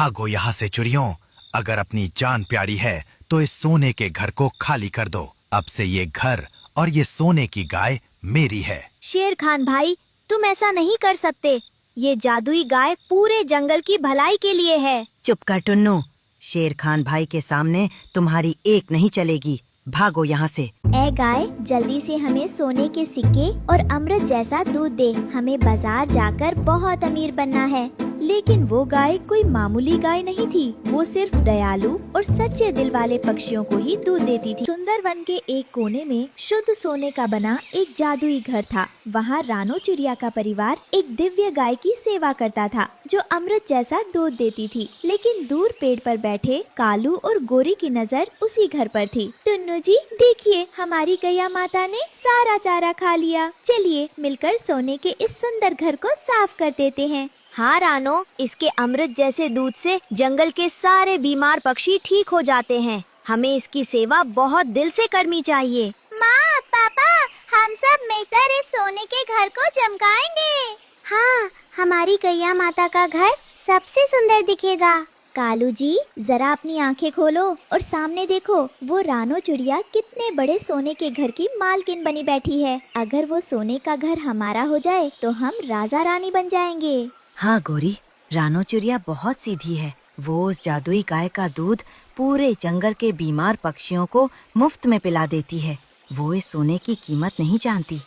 भागो यहाँ से चुरियों, अगर अपनी जान प्यारी है तो इस सोने के घर को खाली कर दो। अब से ये घर और ये सोने की गाय मेरी है। शेर खान भाई, तुम ऐसा नहीं कर सकते। ये जादुई गाय पूरे जंगल की भलाई के लिए है। चुप कर टुन्नू, शेर खान भाई के सामने तुम्हारी एक नहीं चलेगी। भागो यहाँ से। ए गाय, जल्दी से हमें सोने के सिक्के और अमृत जैसा दूध दे। हमें बाजार जाकर बहुत अमीर बनना है। लेकिन वो गाय कोई मामूली गाय नहीं थी। वो सिर्फ दयालु और सच्चे दिल वाले पक्षियों को ही दूध देती थी। सुंदर वन के एक कोने में शुद्ध सोने का बना एक जादुई घर था। वहाँ रानो चिड़िया का परिवार एक दिव्य गाय की सेवा करता था जो अमृत जैसा दूध देती थी। लेकिन दूर पेड़ पर बैठे कालू और गोरी की नजर उसी घर पर थी। टुन्नू जी, देखिए, हमारी गैया माता ने सारा चारा खा लिया। चलिए मिलकर सोने के इस सुंदर घर को साफ कर देते हैं। हाँ रानो, इसके अमृत जैसे दूध से जंगल के सारे बीमार पक्षी ठीक हो जाते हैं। हमें इसकी सेवा बहुत दिल से करनी चाहिए। माँ, पापा, हम सब मिलकर इस सोने के घर को चमकाएंगे। हाँ, हमारी गैया माता का घर सबसे सुंदर दिखेगा। कालू जी, जरा अपनी आंखें खोलो और सामने देखो। वो रानो चिड़िया कितने बड़े सोने के घर की मालकिन बनी बैठी है। अगर वो सोने का घर हमारा हो जाए तो हम राजा रानी बन जाएंगे। हाँ गोरी, रानो चिड़िया बहुत सीधी है। वो उस जादुई गाय का दूध पूरे जंगल के बीमार पक्षियों को मुफ्त में पिला देती है। वो इस सोने की कीमत नहीं जानती।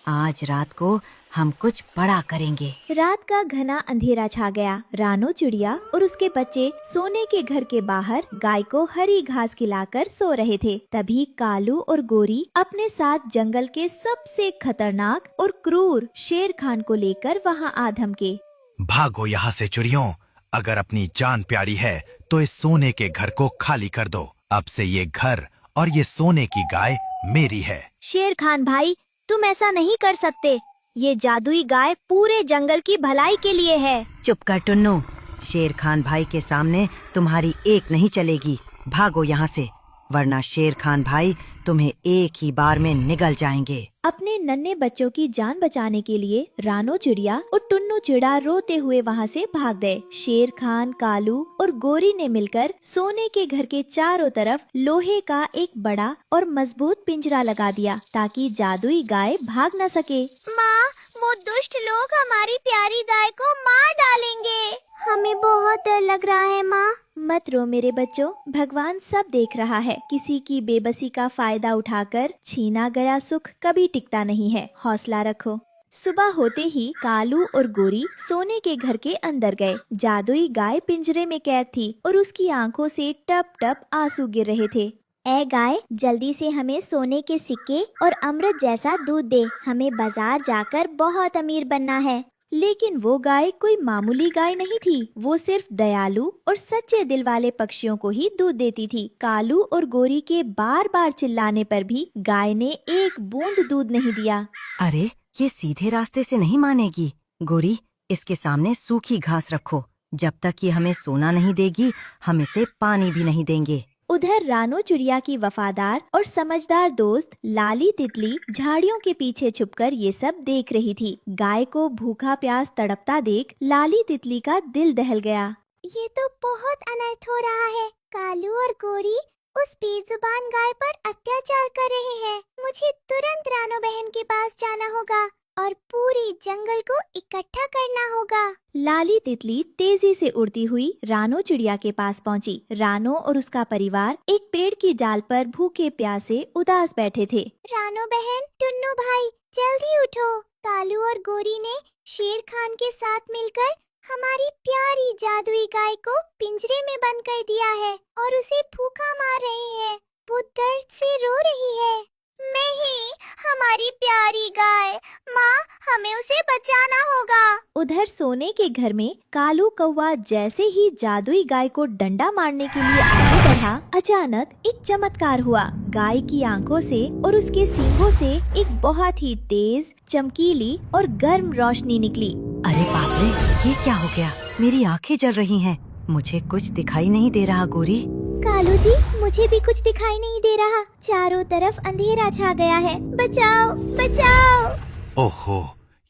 आज रात को हम कुछ बड़ा करेंगे। रात का घना अंधेरा छा गया। रानो चिड़िया और उसके बच्चे सोने के घर के बाहर गाय को हरी घास खिलाकर सो रहे थे। तभी कालू और गोरी अपने साथ जंगल के सबसे खतरनाक और क्रूर शेर खान को लेकर वहाँ आ धमके। भागो यहाँ से चुरियों, अगर अपनी जान प्यारी है तो इस सोने के घर को खाली कर दो। अब से ये घर और ये सोने की गाय मेरी है। शेर खान भाई, तुम ऐसा नहीं कर सकते। ये जादुई गाय पूरे जंगल की भलाई के लिए है। चुप कर टुन्नू, शेर खान भाई के सामने तुम्हारी एक नहीं चलेगी। भागो यहाँ से, वरना शेर खान भाई तुम्हें एक ही बार में निगल जाएंगे। अपने नन्हे बच्चों की जान बचाने के लिए रानो चिड़िया और टुन्नू चिड़ा रोते हुए वहाँ से भाग गए। शेर खान, कालू और गोरी ने मिलकर सोने के घर के चारों तरफ लोहे का एक बड़ा और मजबूत पिंजरा लगा दिया ताकि जादुई गाय भाग न सके। माँ, वो दुष्ट लोग हमारी प्यारी गाय को मार डालेंगे। हमें बहुत डर लग रहा है माँ। मत रो मेरे बच्चों, भगवान सब देख रहा है। किसी की बेबसी का फायदा उठाकर छीना गया सुख कभी टिकता नहीं है। हौसला रखो। सुबह होते ही कालू और गोरी सोने के घर के अंदर गए। जादुई गाय पिंजरे में कैद थी और उसकी आंखों से टप टप आंसू गिर रहे थे। ए गाय, जल्दी से हमें सोने के सिक्के और अमृत जैसा दूध दे। हमें बाजार जाकर बहुत अमीर बनना है। लेकिन वो गाय कोई मामूली गाय नहीं थी। वो सिर्फ दयालु और सच्चे दिल वाले पक्षियों को ही दूध देती थी। कालू और गोरी के बार बार चिल्लाने पर भी गाय ने एक बूंद दूध नहीं दिया। अरे, ये सीधे रास्ते से नहीं मानेगी। गोरी, इसके सामने सूखी घास रखो। जब तक ये हमें सोना नहीं देगी, हम इसे पानी भी नहीं देंगे। उधर रानो चिड़िया की वफादार और समझदार दोस्त लाली तितली झाड़ियों के पीछे छुपकर ये सब देख रही थी। गाय को भूखा प्यास तड़पता देख लाली तितली का दिल दहल गया। ये तो बहुत अनर्थ हो रहा है। कालू और गोरी उस बेजुबान गाय पर अत्याचार कर रहे हैं। मुझे तुरंत रानो बहन के पास जाना होगा और पूरे जंगल को इकट्ठा करना होगा। लाली तितली तेजी से उड़ती हुई रानो चिड़िया के पास पहुंची। रानो और उसका परिवार एक पेड़ की डाल पर भूखे प्यासे उदास बैठे थे। रानो बहन, टुन्नू भाई, जल्दी उठो। कालू और गोरी ने शेर खान के साथ मिलकर हमारी प्यारी जादुई गाय को पिंजरे में बंद कर दिया है और उसे भूखा मार रहे हैं। वो दर्द से रो रही है। नहीं, हमारी प्यारी गाय। माँ, हमें उसे बचाना होगा। उधर सोने के घर में कालू कौवा जैसे ही जादुई गाय को डंडा मारने के लिए आगे बढ़ा, अचानक एक चमत्कार हुआ। गाय की आंखों से और उसके सींगों से एक बहुत ही तेज, चमकीली और गर्म रोशनी निकली। अरे बाप रे, ये क्या हो गया? मेरी आंखें जल रही हैं। मुझे कुछ दिखाई नहीं दे रहा गोरी। कालू जी, मुझे भी कुछ दिखाई नहीं दे रहा। चारों तरफ अंधेरा छा गया है। बचाओ, बचाओ। ओहो,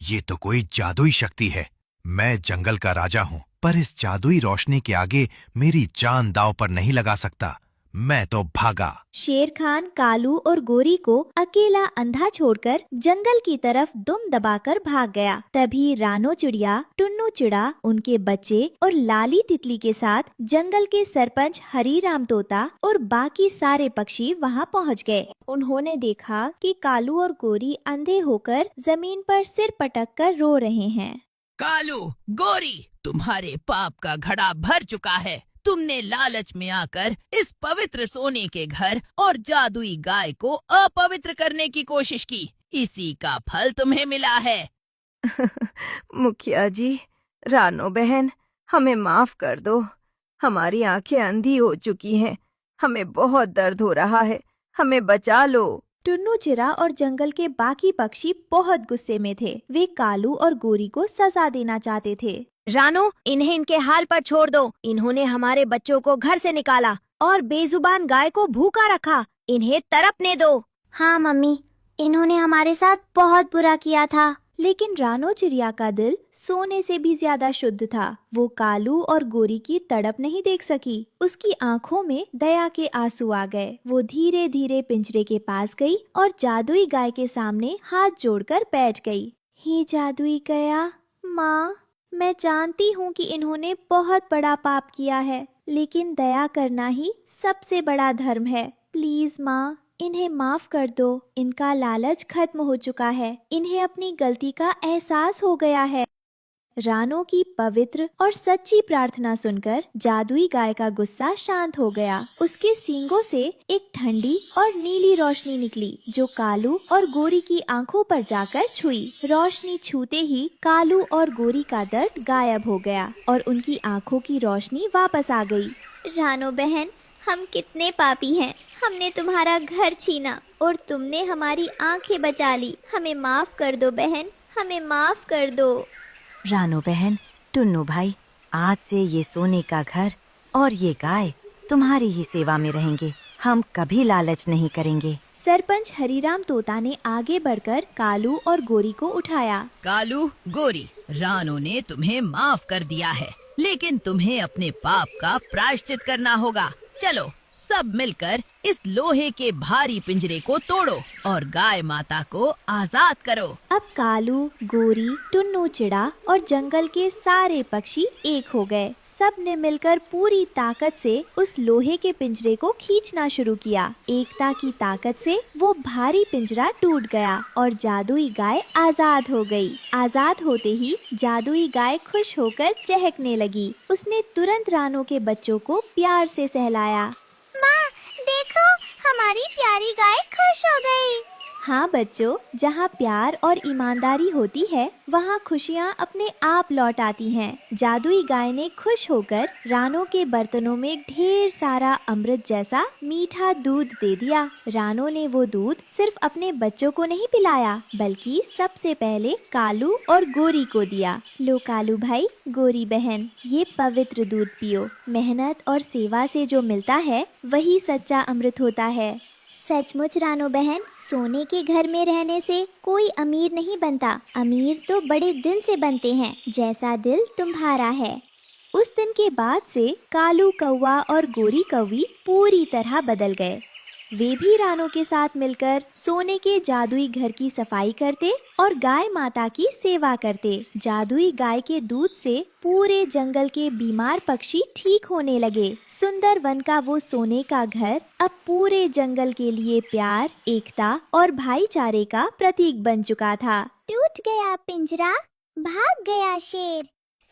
ये तो कोई जादुई शक्ति है। मैं जंगल का राजा हूँ। पर इस जादुई रोशनी के आगे मेरी जान दांव पर नहीं लगा सकता। मैं तो भागा। शेर खान कालू और गोरी को अकेला अंधा छोड़कर जंगल की तरफ दुम दबाकर भाग गया। तभी रानो चिड़िया, टुन्नू चिड़ा, उनके बच्चे और लाली तितली के साथ जंगल के सरपंच हरीराम तोता और बाकी सारे पक्षी वहां पहुंच गए। उन्होंने देखा कि कालू और गोरी अंधे होकर जमीन पर सिर पटक कर रो रहे हैं। कालू, गोरी, तुम्हारे पाप का घड़ा भर चुका है। तुमने लालच में आकर इस पवित्र सोने के घर और जादुई गाय को अपवित्र करने की कोशिश की। इसी का फल तुम्हें मिला है। मुखिया जी, रानो बहन, हमें माफ कर दो। हमारी आंखें अंधी हो चुकी हैं। हमें बहुत दर्द हो रहा है। हमें बचा लो। टुन्नू चिड़ा और जंगल के बाकी पक्षी बहुत गुस्से में थे। वे कालू और गोरी को सजा देना चाहते थे। रानो, इन्हें इनके हाल पर छोड़ दो। इन्होंने हमारे बच्चों को घर से निकाला और बेजुबान गाय को भूखा रखा। इन्हें तड़पने दो। हाँ मम्मी, इन्होंने हमारे साथ बहुत बुरा किया था। लेकिन रानो चिड़िया का दिल सोने से भी ज्यादा शुद्ध था। वो कालू और गोरी की तड़प नहीं देख सकी। उसकी आंखों में दया के आंसू आ गए। वो धीरे धीरे पिंजरे के पास गई और जादुई गाय के सामने हाथ जोड़कर बैठ गई। हे जादुई गया माँ, मैं जानती हूँ कि इन्होंने बहुत बड़ा पाप किया है, लेकिन दया करना ही सबसे बड़ा धर्म है। प्लीज माँ, इन्हें माफ कर दो। इनका लालच खत्म हो चुका है। इन्हें अपनी गलती का एहसास हो गया है। रानो की पवित्र और सच्ची प्रार्थना सुनकर जादुई गाय का गुस्सा शांत हो गया। उसके सींगों से एक ठंडी और नीली रोशनी निकली जो कालू और गोरी की आंखों पर जाकर छुई। रोशनी छूते ही कालू और गोरी का दर्द गायब हो गया और उनकी आंखों की रोशनी वापस आ गई। रानो बहन, हम कितने पापी हैं। हमने तुम्हारा घर छीना और तुमने हमारी आंखें बचा ली। हमें माफ कर दो बहन, हमें माफ कर दो। रानो बहन, टुन्नू भाई, आज से ये सोने का घर और ये गाय तुम्हारी ही सेवा में रहेंगे। हम कभी लालच नहीं करेंगे। सरपंच हरीराम तोता ने आगे बढ़कर कालू और गोरी को उठाया। कालू, गोरी, रानो ने तुम्हें माफ कर दिया है, लेकिन तुम्हें अपने पाप का प्रायश्चित करना होगा। चलो सब मिलकर इस लोहे के भारी पिंजरे को तोड़ो और गाय माता को आजाद करो। अब कालू, गोरी, टुन्नू चिड़ा और जंगल के सारे पक्षी एक हो गए। सब ने मिलकर पूरी ताकत से उस लोहे के पिंजरे को खींचना शुरू किया। एकता की ताकत से वो भारी पिंजरा टूट गया और जादुई गाय आजाद हो गई। आजाद होते ही जादुई गाय खुश होकर चहकने लगी। उसने तुरंत रानो के बच्चों को प्यार से सहलाया। माँ, देखो, हमारी प्यारी गाय खुश हो गई। हाँ बच्चों, जहाँ प्यार और ईमानदारी होती है वहाँ खुशियाँ अपने आप लौट आती हैं। जादुई गाय ने खुश होकर रानो के बर्तनों में ढेर सारा अमृत जैसा मीठा दूध दे दिया। रानो ने वो दूध सिर्फ अपने बच्चों को नहीं पिलाया, बल्कि सबसे पहले कालू और गोरी को दिया। लो कालू भाई, गोरी बहन, ये पवित्र दूध पियो। मेहनत और सेवा से जो मिलता है वही सच्चा अमृत होता है। सचमुच रानो बहन, सोने के घर में रहने से कोई अमीर नहीं बनता। अमीर तो बड़े दिल से बनते हैं, जैसा दिल तुम्हारा है। उस दिन के बाद से कालू कौवा और गोरी कौवी पूरी तरह बदल गए। वे भी रानो के साथ मिलकर सोने के जादुई घर की सफाई करते और गाय माता की सेवा करते। जादुई गाय के दूध से पूरे जंगल के बीमार पक्षी ठीक होने लगे। सुंदर वन का वो सोने का घर अब पूरे जंगल के लिए प्यार, एकता और भाईचारे का प्रतीक बन चुका था। टूट गया पिंजरा, भाग गया शेर,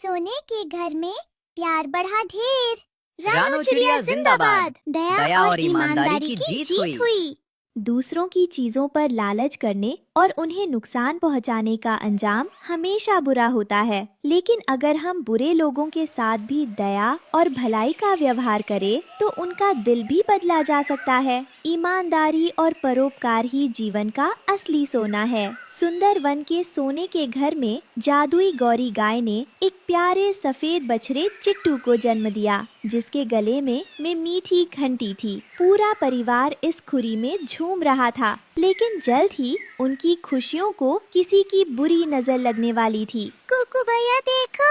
सोने के घर में प्यार बढ़ा ढेर। रानो चिड़िया जिंदाबाद। दया और ईमानदारी की जीत हुई। दूसरों की चीजों पर लालच करने और उन्हें नुकसान पहुंचाने का अंजाम हमेशा बुरा होता है, लेकिन अगर हम बुरे लोगों के साथ भी दया और भलाई का व्यवहार करें तो उनका दिल भी बदला जा सकता है। ईमानदारी और परोपकार ही जीवन का असली सोना है। सुंदर वन के सोने के घर में जादुई गौरी गाय ने एक प्यारे सफेद बछड़े चिट्टू को जन्म दिया, जिसके गले में मीठी घंटी थी। पूरा परिवार इस खुरी में झूम रहा था। लेकिन जल्द ही उनकी खुशियों को किसी की बुरी नजर लगने वाली थी। कुकू भैया देखो,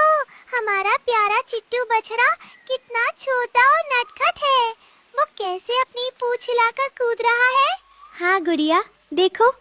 हमारा प्यारा चिट्टू बछड़ा कितना छोटा और नटखट है। वो कैसे अपनी पूंछ हिलाकर कूद रहा है। हाँ गुड़िया, देखो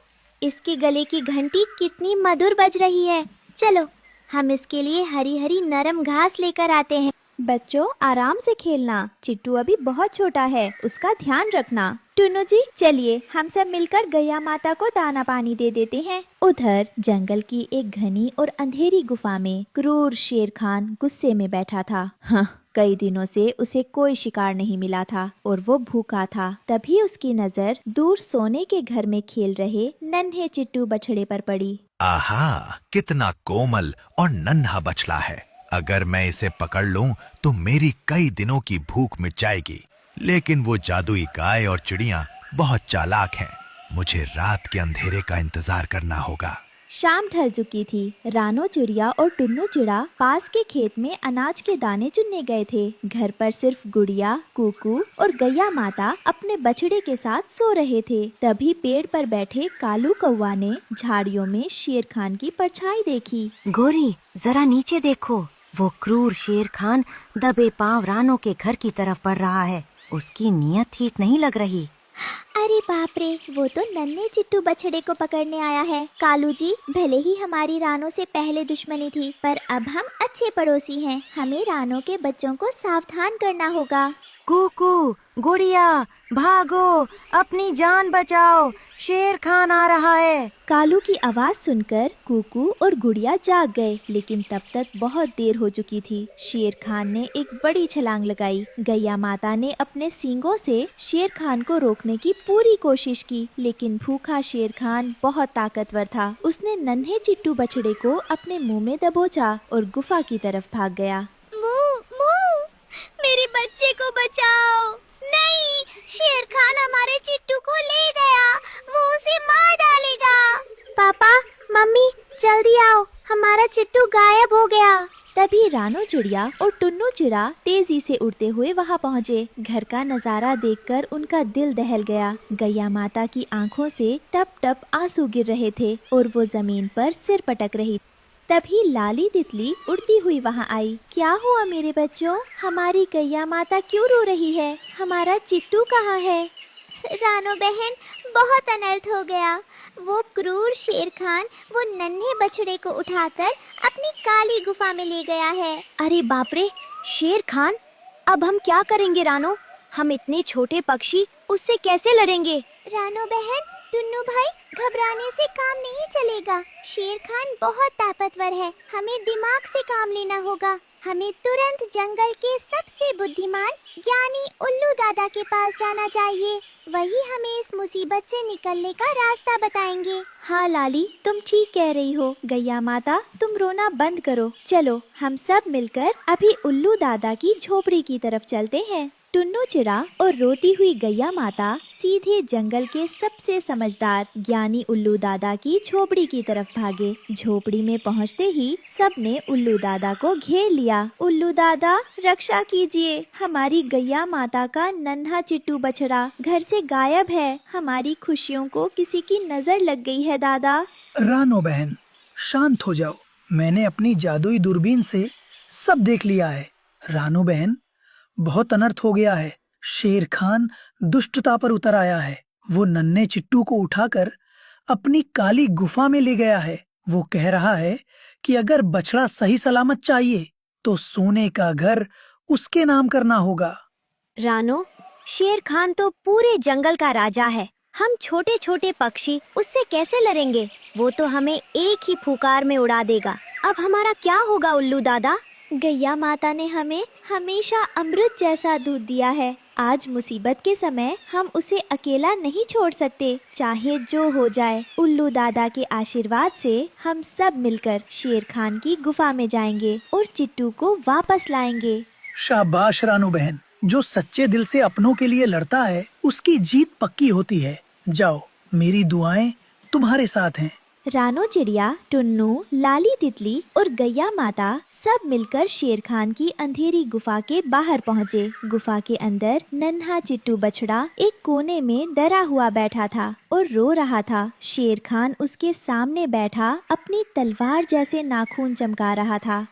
इसके गले की घंटी कितनी मधुर बज रही है। चलो हम इसके लिए हरी हरी नरम घास लेकर आते हैं। बच्चों, आराम से खेलना, चिट्टू अभी बहुत छोटा है, उसका ध्यान रखना। टुन्नू जी चलिए हम सब मिलकर गैया माता को दाना पानी दे देते हैं। उधर जंगल की एक घनी और अंधेरी गुफा में क्रूर शेर खान गुस्से में बैठा था। हाँ, कई दिनों से उसे कोई शिकार नहीं मिला था और वो भूखा था। तभी उसकी नजर दूर सोने के घर में खेल रहे नन्हे चिट्टू बछड़े पर पड़ी। आहा, कितना कोमल और नन्हा बछड़ा है। अगर मैं इसे पकड़ लूं तो मेरी कई दिनों की भूख मिट जाएगी। लेकिन वो जादुई गाय और चिड़िया बहुत चालाक हैं। मुझे रात के अंधेरे का इंतजार करना होगा। शाम ढल चुकी थी। रानो चिड़िया और टुन्नू चिड़ा पास के खेत में अनाज के दाने चुनने गए थे। घर पर सिर्फ गुड़िया, कुकू और गैया माता अपने बछड़े के साथ सो रहे थे। तभी पेड़ पर बैठे कालू कौवा ने झाड़ियों में शेर खान की परछाई देखी। गोरी, जरा नीचे देखो, वो क्रूर शेर खान दबे पांव रानो के घर की तरफ बढ़ रहा है। उसकी नीयत ठीक नहीं लग रही। अरे बाप रे, वो तो नन्हे चिट्टू बछड़े को पकड़ने आया है। कालू जी, भले ही हमारी रानो से पहले दुश्मनी थी, पर अब हम अच्छे पड़ोसी हैं। हमें रानो के बच्चों को सावधान करना होगा। कुकू, गुड़िया, भागो, अपनी जान बचाओ, शेर खान आ रहा है। कालू की आवाज सुनकर कुकू और गुड़िया जाग गए, लेकिन तब तक बहुत देर हो चुकी थी। शेर खान ने एक बड़ी छलांग लगाई। गैया माता ने अपने सींगों से शेर खान को रोकने की पूरी कोशिश की, लेकिन भूखा शेर खान बहुत ताकतवर था। उसने नन्हे चिट्टू बछड़े को अपने मुंह में दबोचा और गुफा की तरफ भाग गया। मेरे बच्चे को बचाओ। नहीं, शेर खान हमारे चिट्टू को ले गया। वो उसे मार डालेगा। पापा, मम्मी, जल्दी आओ, हमारा चिट्टू गायब हो गया। तभी रानो चिड़िया और टुन्नू चिड़ा तेजी से उड़ते हुए वहां पहुँचे। घर का नजारा देखकर उनका दिल दहल गया। गैया माता की आंखों से टप टप आंसू गिर रहे थे और वो जमीन पर सिर पटक रही। तभी लाली तितली उड़ती हुई वहां आई। क्या हुआ मेरे बच्चों? हमारी गैया माता क्यों रो रही है? हमारा चिट्टू कहाँ है? रानो बहन, बहुत अनर्थ हो गया। वो क्रूर शेर खान वो नन्हे बछड़े को उठाकर अपनी काली गुफा में ले गया है। अरे बाप रे, शेर खान! अब हम क्या करेंगे रानो? हम इतने छोटे पक्षी, उससे कैसे लड़ेंगे? रानो बहन, टुन्नू भाई, घबराने से काम नहीं चलेगा। शेर खान बहुत ताकतवर है। हमें दिमाग से काम लेना होगा। हमें तुरंत जंगल के सबसे बुद्धिमान ज्ञानी उल्लू दादा के पास जाना चाहिए। वही हमें इस मुसीबत से निकलने का रास्ता बताएंगे। हाँ लाली, तुम ठीक कह रही हो। गैया माता, तुम रोना बंद करो। चलो हम सब मिलकर अभी उल्लू दादा की झोपड़ी की तरफ चलते हैं। टुन्नू चिड़ा और रोती हुई गैया माता सीधे जंगल के सबसे समझदार ज्ञानी उल्लू दादा की झोपड़ी की तरफ भागे। झोपड़ी में पहुंचते ही सबने उल्लू दादा को घेर लिया। उल्लू दादा, रक्षा कीजिए, हमारी गैया माता का नन्हा चिट्टू बछड़ा घर से गायब है। हमारी खुशियों को किसी की नजर लग गई है दादा। रानो बहन, शांत हो जाओ। मैंने अपनी जादुई दूरबीन से सब देख लिया है। रानो बहन, बहुत अनर्थ हो गया है। शेर खान दुष्टता पर उतर आया है। वो नन्हे चिट्टू को उठाकर अपनी काली गुफा में ले गया है। वो कह रहा है कि अगर बछड़ा सही सलामत चाहिए तो सोने का घर उसके नाम करना होगा। रानो, शेर खान तो पूरे जंगल का राजा है। हम छोटे छोटे पक्षी उससे कैसे लड़ेंगे? वो तो हमें एक ही फुकार में उड़ा देगा। अब हमारा क्या होगा उल्लू दादा? गैया माता ने हमें हमेशा अमृत जैसा दूध दिया है। आज मुसीबत के समय हम उसे अकेला नहीं छोड़ सकते, चाहे जो हो जाए। उल्लू दादा के आशीर्वाद से हम सब मिलकर शेर खान की गुफा में जाएंगे और चिट्टू को वापस लाएंगे। शाबाश रानू बहन, जो सच्चे दिल से अपनों के लिए लड़ता है उसकी जीत पक्की होती है। जाओ, मेरी दुआएं तुम्हारे साथ हैं। रानो चिड़िया, टुन्नू, लाली तितली और गैया माता सब मिलकर शेर खान की अंधेरी गुफा के बाहर पहुँचे। गुफा के अंदर नन्हा चिट्टू बछड़ा एक कोने में डरा हुआ बैठा था और रो रहा था। शेर खान उसके सामने बैठा अपनी तलवार जैसे नाखून चमका रहा था।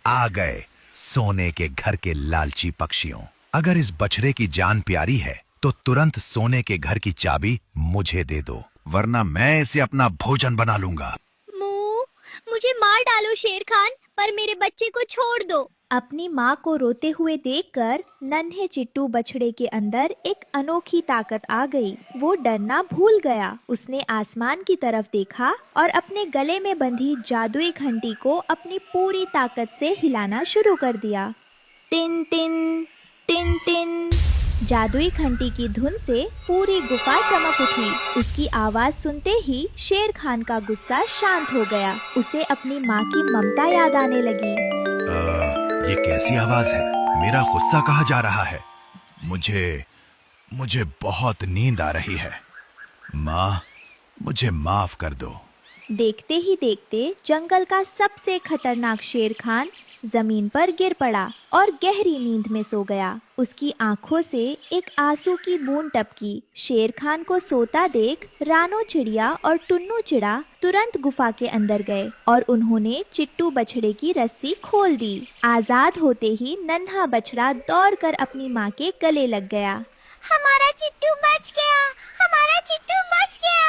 आ गए सोने के घर के लालची पक्षियों। अगर इस बछड़े की जान प्यारी है तो तुरंत सोने के घर की चाबी मुझे दे दो, वरना मैं इसे अपना भोजन बना लूंगा। मुझे मार डालो शेर खान, पर मेरे बच्चे को छोड़ दो। अपनी माँ को रोते हुए देखकर नन्हे चिट्टू बछड़े के अंदर एक अनोखी ताकत आ गई। वो डरना भूल गया। उसने आसमान की तरफ देखा और अपने गले में बंधी जादुई घंटी को अपनी पूरी ताकत से हिलाना शुरू कर दिया। Tin tin tin tin. जादुई घंटी की धुन से पूरी गुफा चमक उठी। उसकी आवाज सुनते ही शेर खान का गुस्सा शांत हो गया। उसे अपनी माँ की ममता याद आने लगी। ये कैसी आवाज है? मेरा गुस्सा कहाँ जा रहा है? मुझे बहुत नींद आ रही है। माँ, मुझे माफ कर दो। देखते ही देखते जंगल का सबसे खतरनाक शेर खान जमीन पर गिर पड़ा और गहरी नींद में सो गया। उसकी आंखों से एक आंसू की बूंद टपकी। शेर खान को सोता देख रानो चिड़िया और टुन्नू चिड़ा तुरंत गुफा के अंदर गए और उन्होंने चिट्टू बछड़े की रस्सी खोल दी। आजाद होते ही नन्हा बछड़ा दौड़कर अपनी माँ के गले लग गया। हमारा चिट्टू बच गया, हमारा चिट्टू बच गया।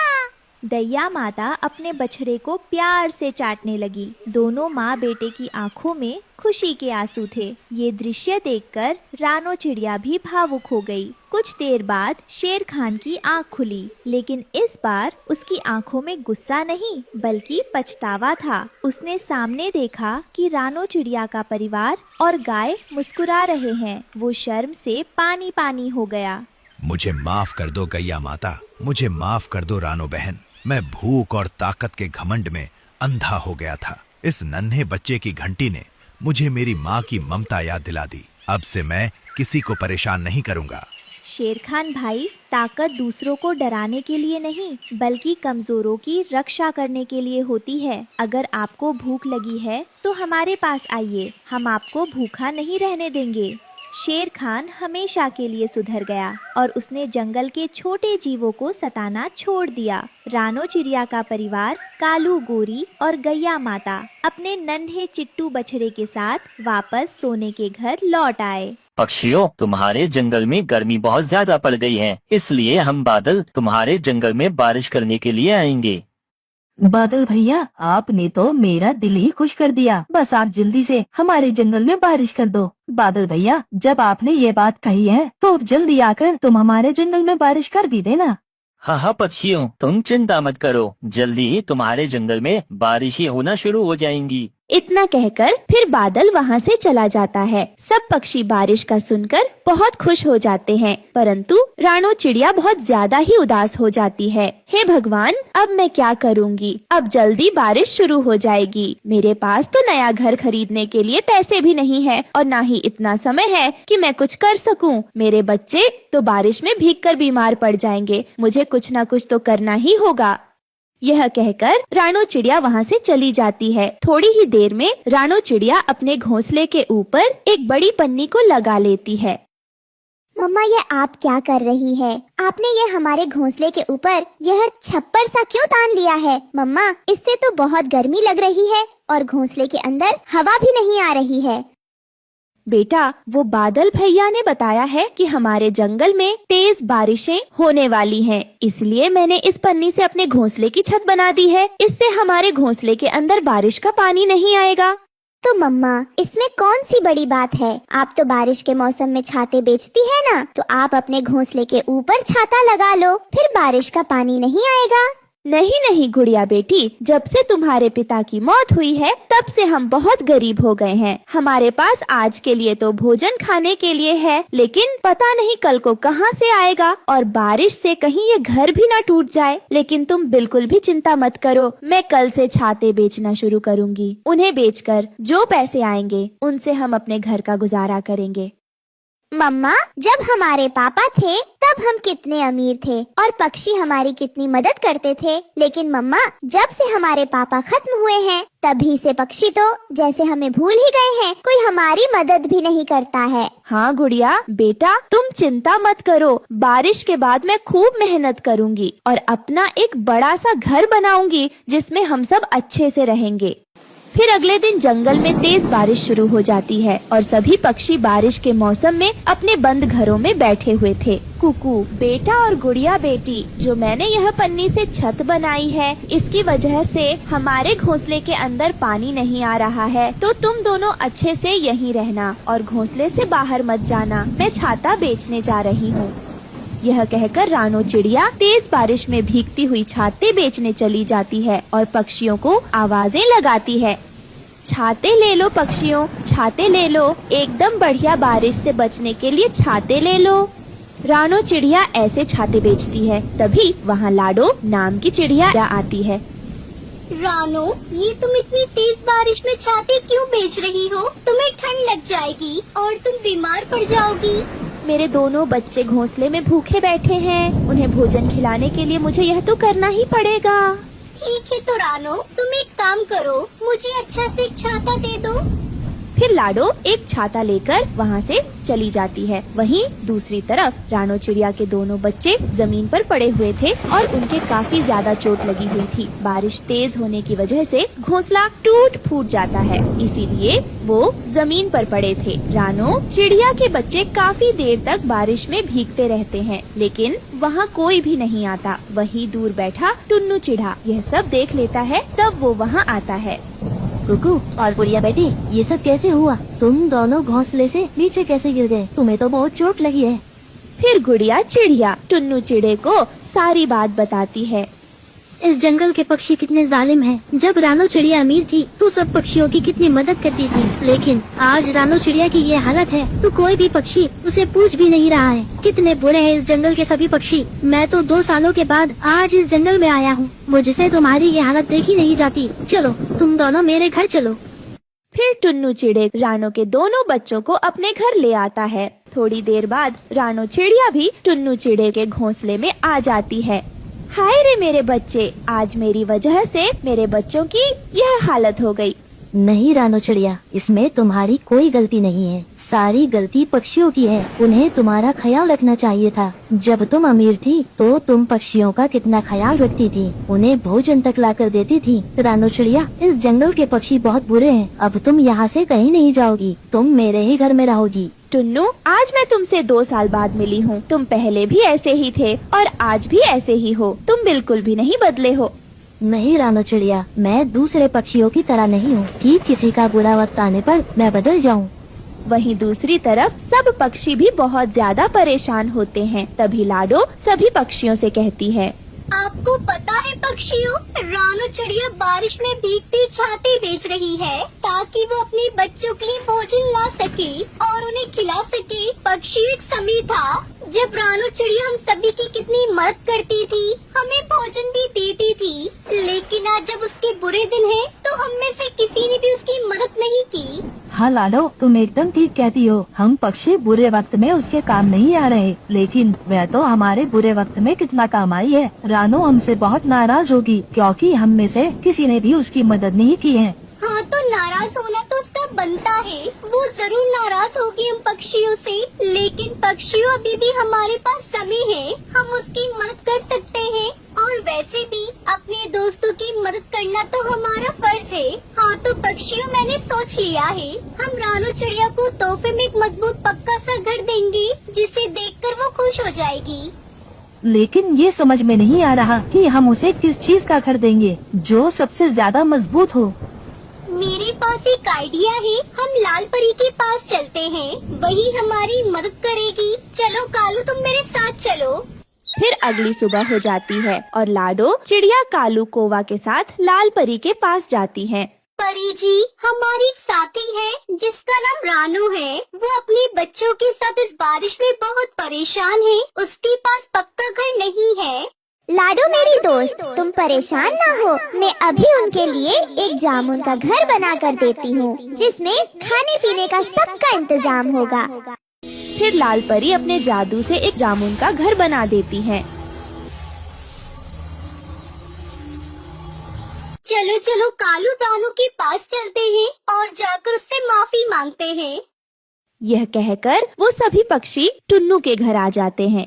दैया माता अपने बछड़े को प्यार से चाटने लगी। दोनों माँ बेटे की आंखों में खुशी के आंसू थे। ये दृश्य देखकर रानो चिड़िया भी भावुक हो गई। कुछ देर बाद शेर खान की आंख खुली, लेकिन इस बार उसकी आंखों में गुस्सा नहीं बल्कि पछतावा था। उसने सामने देखा कि रानो चिड़िया का परिवार और गाय मुस्कुरा रहे हैं। वो शर्म से पानी पानी हो गया। मुझे माफ कर दो गैया माता, मुझे माफ कर दो रानो बहन। मैं भूख और ताकत के घमंड में अंधा हो गया था। इस नन्हे बच्चे की घंटी ने मुझे मेरी माँ की ममता याद दिला दी। अब से मैं किसी को परेशान नहीं करूँगा। शेर खान भाई, ताकत दूसरों को डराने के लिए नहीं बल्कि कमजोरों की रक्षा करने के लिए होती है। अगर आपको भूख लगी है तो हमारे पास आइए, हम आपको भूखा नहीं रहने देंगे। शेर खान हमेशा के लिए सुधर गया और उसने जंगल के छोटे जीवों को सताना छोड़ दिया। रानो चिड़िया का परिवार कालू, गोरी और गैया माता अपने नन्हे चिट्टू बछड़े के साथ वापस सोने के घर लौट आए। पक्षियों, तुम्हारे जंगल में गर्मी बहुत ज्यादा पड़ गई है, इसलिए हम बादल तुम्हारे जंगल में बारिश करने के लिए आएंगे। बादल भैया, आपने तो मेरा दिल ही खुश कर दिया। बस आप जल्दी से हमारे जंगल में बारिश कर दो। बादल भैया, जब आपने ये बात कही है तो जल्दी आकर तुम हमारे जंगल में बारिश कर भी देना। हाँ पक्षियों, तुम चिंता मत करो, जल्दी ही तुम्हारे जंगल में बारिशें होना शुरू हो जाएंगी। इतना कहकर फिर बादल वहाँ से चला जाता है। सब पक्षी बारिश का सुनकर बहुत खुश हो जाते हैं, परंतु रानो चिड़िया बहुत ज्यादा ही उदास हो जाती है। हे भगवान, अब मैं क्या करूँगी? अब जल्दी बारिश शुरू हो जाएगी। मेरे पास तो नया घर खरीदने के लिए पैसे भी नहीं है और ना ही इतना समय है कि मैं कुछ कर सकूं। मेरे बच्चे तो बारिश में भीगकर बीमार पड़ जाएंगे। मुझे कुछ न कुछ तो करना ही होगा। यह कहकर रानो चिड़िया वहाँ से चली जाती है। थोड़ी ही देर में रानो चिड़िया अपने घोंसले के ऊपर एक बड़ी पन्नी को लगा लेती है। मम्मा, ये आप क्या कर रही है? आपने ये हमारे घोंसले के ऊपर यह छप्पर सा क्यों तान लिया है? मम्मा, इससे तो बहुत गर्मी लग रही है और घोंसले के अंदर हवा भी नहीं आ रही है। बेटा, वो बादल भैया ने बताया है कि हमारे जंगल में तेज बारिशें होने वाली हैं, इसलिए मैंने इस पन्नी से अपने घोंसले की छत बना दी है। इससे हमारे घोंसले के अंदर बारिश का पानी नहीं आएगा। तो मम्मा, इसमें कौन सी बड़ी बात है? आप तो बारिश के मौसम में छाते बेचती है ना, तो आप अपने घोंसले के ऊपर छाता लगा लो, फिर बारिश का पानी नहीं आएगा। नहीं नहीं गुड़िया बेटी, जब से तुम्हारे पिता की मौत हुई है तब से हम बहुत गरीब हो गए हैं। हमारे पास आज के लिए तो भोजन खाने के लिए है, लेकिन पता नहीं कल को कहाँ से आएगा और बारिश से कहीं ये घर भी ना टूट जाए। लेकिन तुम बिल्कुल भी चिंता मत करो, मैं कल से छाते बेचना शुरू करूँगी। उन्हें बेचकर जो पैसे आएंगे उनसे हम अपने घर का गुजारा करेंगे। मम्मा, जब हमारे पापा थे तब हम कितने अमीर थे और पक्षी हमारी कितनी मदद करते थे। लेकिन मम्मा, जब से हमारे पापा खत्म हुए हैं तभी से पक्षी तो जैसे हमें भूल ही गए हैं, कोई हमारी मदद भी नहीं करता है। हाँ गुड़िया, बेटा तुम चिंता मत करो। बारिश के बाद मैं खूब मेहनत करूँगी और अपना एक बड़ा सा घर बनाऊंगी जिसमें हम सब अच्छे से रहेंगे। फिर अगले दिन जंगल में तेज बारिश शुरू हो जाती है और सभी पक्षी बारिश के मौसम में अपने बंद घरों में बैठे हुए थे। कुकू बेटा और गुड़िया बेटी, जो मैंने यह पन्नी से छत बनाई है, इसकी वजह से हमारे घोंसले के अंदर पानी नहीं आ रहा है, तो तुम दोनों अच्छे से यहीं रहना और घोंसले से बाहर मत जाना। मैं छाता बेचने जा रही हूँ। यह कहकर रानो चिड़िया तेज बारिश में भीगती हुई छाते बेचने चली जाती है और पक्षियों को आवाजें लगाती है। छाते ले लो पक्षियों, छाते ले लो, एकदम बढ़िया बारिश से बचने के लिए छाते ले लो। रानो चिड़िया ऐसे छाते बेचती है। तभी वहाँ लाडो नाम की चिड़िया आती है। रानो, ये तुम इतनी तेज बारिश में छाते क्यों बेच रही हो? तुम्हें ठंड लग जाएगी और तुम बीमार पड़ जाओगी। मेरे दोनों बच्चे घोंसले में भूखे बैठे हैं, उन्हें भोजन खिलाने के लिए मुझे यह तो करना ही पड़ेगा। ठीक है तो रानो, तुम एक काम करो, मुझे अच्छा से एक छाता दे दो। फिर लाडो एक छाता लेकर वहाँ से चली जाती है। वहीं दूसरी तरफ रानो चिड़िया के दोनों बच्चे जमीन पर पड़े हुए थे और उनके काफी ज्यादा चोट लगी हुई थी। बारिश तेज होने की वजह से घोंसला टूट फूट जाता है, इसीलिए वो जमीन पर पड़े थे। रानो चिड़िया के बच्चे काफी देर तक बारिश में भीगते रहते हैं, लेकिन वहाँ कोई भी नहीं आता। वहीं दूर बैठा टुन्नू चिढ़ा यह सब देख लेता है, तब वो वहाँ आता है। कुकू और गुड़िया बेटी, ये सब कैसे हुआ? तुम दोनों घोंसले से नीचे कैसे गिर गए? तुम्हें तो बहुत चोट लगी है। फिर गुड़िया चिड़िया टुन्नू चिड़े को सारी बात बताती है। इस जंगल के पक्षी कितने जालिम हैं। जब रानो चिड़िया अमीर थी तो सब पक्षियों की कितनी मदद करती थी, लेकिन आज रानो चिड़िया की ये हालत है तो कोई भी पक्षी उसे पूछ भी नहीं रहा है। कितने बुरे हैं इस जंगल के सभी पक्षी। मैं तो 2 सालों के बाद आज इस जंगल में आया हूँ, मुझसे तुम्हारी ये हालत देखी नहीं जाती। चलो तुम दोनों मेरे घर चलो। फिर टुन्नू चिड़े रानो के दोनों बच्चों को अपने घर ले आता है। थोड़ी देर बाद रानो चिड़िया भी टुन्नू चिड़े के घोंसले में आ जाती है। हाय रे मेरे बच्चे, आज मेरी वजह से मेरे बच्चों की यह हालत हो गई। नहीं रानो चिड़िया, इसमें तुम्हारी कोई गलती नहीं है, सारी गलती पक्षियों की है। उन्हें तुम्हारा ख्याल रखना चाहिए था। जब तुम अमीर थी तो तुम पक्षियों का कितना ख्याल रखती थी, उन्हें भोजन तक लाकर देती थी। रानो चिड़िया, इस जंगल के पक्षी बहुत बुरे हैं। अब तुम यहाँ से कहीं नहीं जाओगी, तुम मेरे ही घर में रहोगी। टुन्नू, आज मैं तुमसे 2 साल बाद मिली हूँ। तुम पहले भी ऐसे ही थे और आज भी ऐसे ही हो। तुम बिल्कुल भी नहीं बदले हो। नहीं रानो चिड़िया, मैं दूसरे पक्षियों की तरह नहीं हूँ कि किसी का बुरा वक्त आने पर मैं बदल जाऊँ। वहीं दूसरी तरफ सब पक्षी भी बहुत ज्यादा परेशान होते हैं। तभी लाडो सभी पक्षियों से कहती है, आपको पता है पक्षियों, रानो चिड़िया बारिश में भीगती छाते बेच रही है ताकि वो अपने बच्चों के लिए भोजन ला सके और उन्हें खिला सके। पक्षी एक समय था जब रानो चिड़िया हम सभी की कितनी मदद करती थी, हमें भोजन भी देती थी। लेकिन आज जब उसके बुरे दिन हैं, तो हम में से किसी ने भी उसकी मदद नहीं की। हाँ लाडो, तुम एकदम ठीक कहती हो। हम पक्षी बुरे वक्त में उसके काम नहीं आ रहे, लेकिन वह तो हमारे बुरे वक्त में कितना काम आई है। रानो हमसे बहुत नाराज होगी क्योंकि हम में से किसी ने भी उसकी मदद नहीं की है। हाँ, तो नाराज होना तो उसका बनता है। वो जरूर नाराज होगी हम पक्षियों से, लेकिन पक्षियों अभी भी हमारे पास समय है, हम उसकी मदद कर सकते हैं। और वैसे भी अपने दोस्तों की मदद करना तो हमारा फर्ज है। हाँ तो पक्षियों, मैंने सोच लिया है, हम रानो चिड़िया को तोहफे में एक मजबूत पक्का सा घर देंगे जिसे देखकर वो खुश हो जाएगी। लेकिन ये समझ में नहीं आ रहा कि हम उसे किस चीज का घर देंगे जो सबसे ज्यादा मजबूत हो। मेरे पास एक आइडिया है, हम लाल परी के पास चलते हैं, वही हमारी मदद करेगी। चलो कालू, तुम मेरे साथ चलो। फिर अगली सुबह हो जाती है और लाडो चिड़िया कालू कौवा के साथ लाल परी के पास जाती है। परी जी, हमारी एक साथी है जिसका नाम रानू है। वो अपने बच्चों के साथ इस बारिश में बहुत परेशान है। उसके पास पक्का घर नहीं है। लाडो मेरी दोस्त, तुम परेशान ना हो, मैं अभी उनके लिए एक जामुन का घर बना कर देती हूँ जिसमें खाने पीने का सबका इंतजाम होगा। फिर लाल परी अपने जादू से एक जामुन का घर बना देती है। चलो चलो कालू रानू के पास चलते हैं और जाकर उससे माफी मांगते हैं। यह कहकर वो सभी पक्षी टुन्नू के घर आ जाते हैं।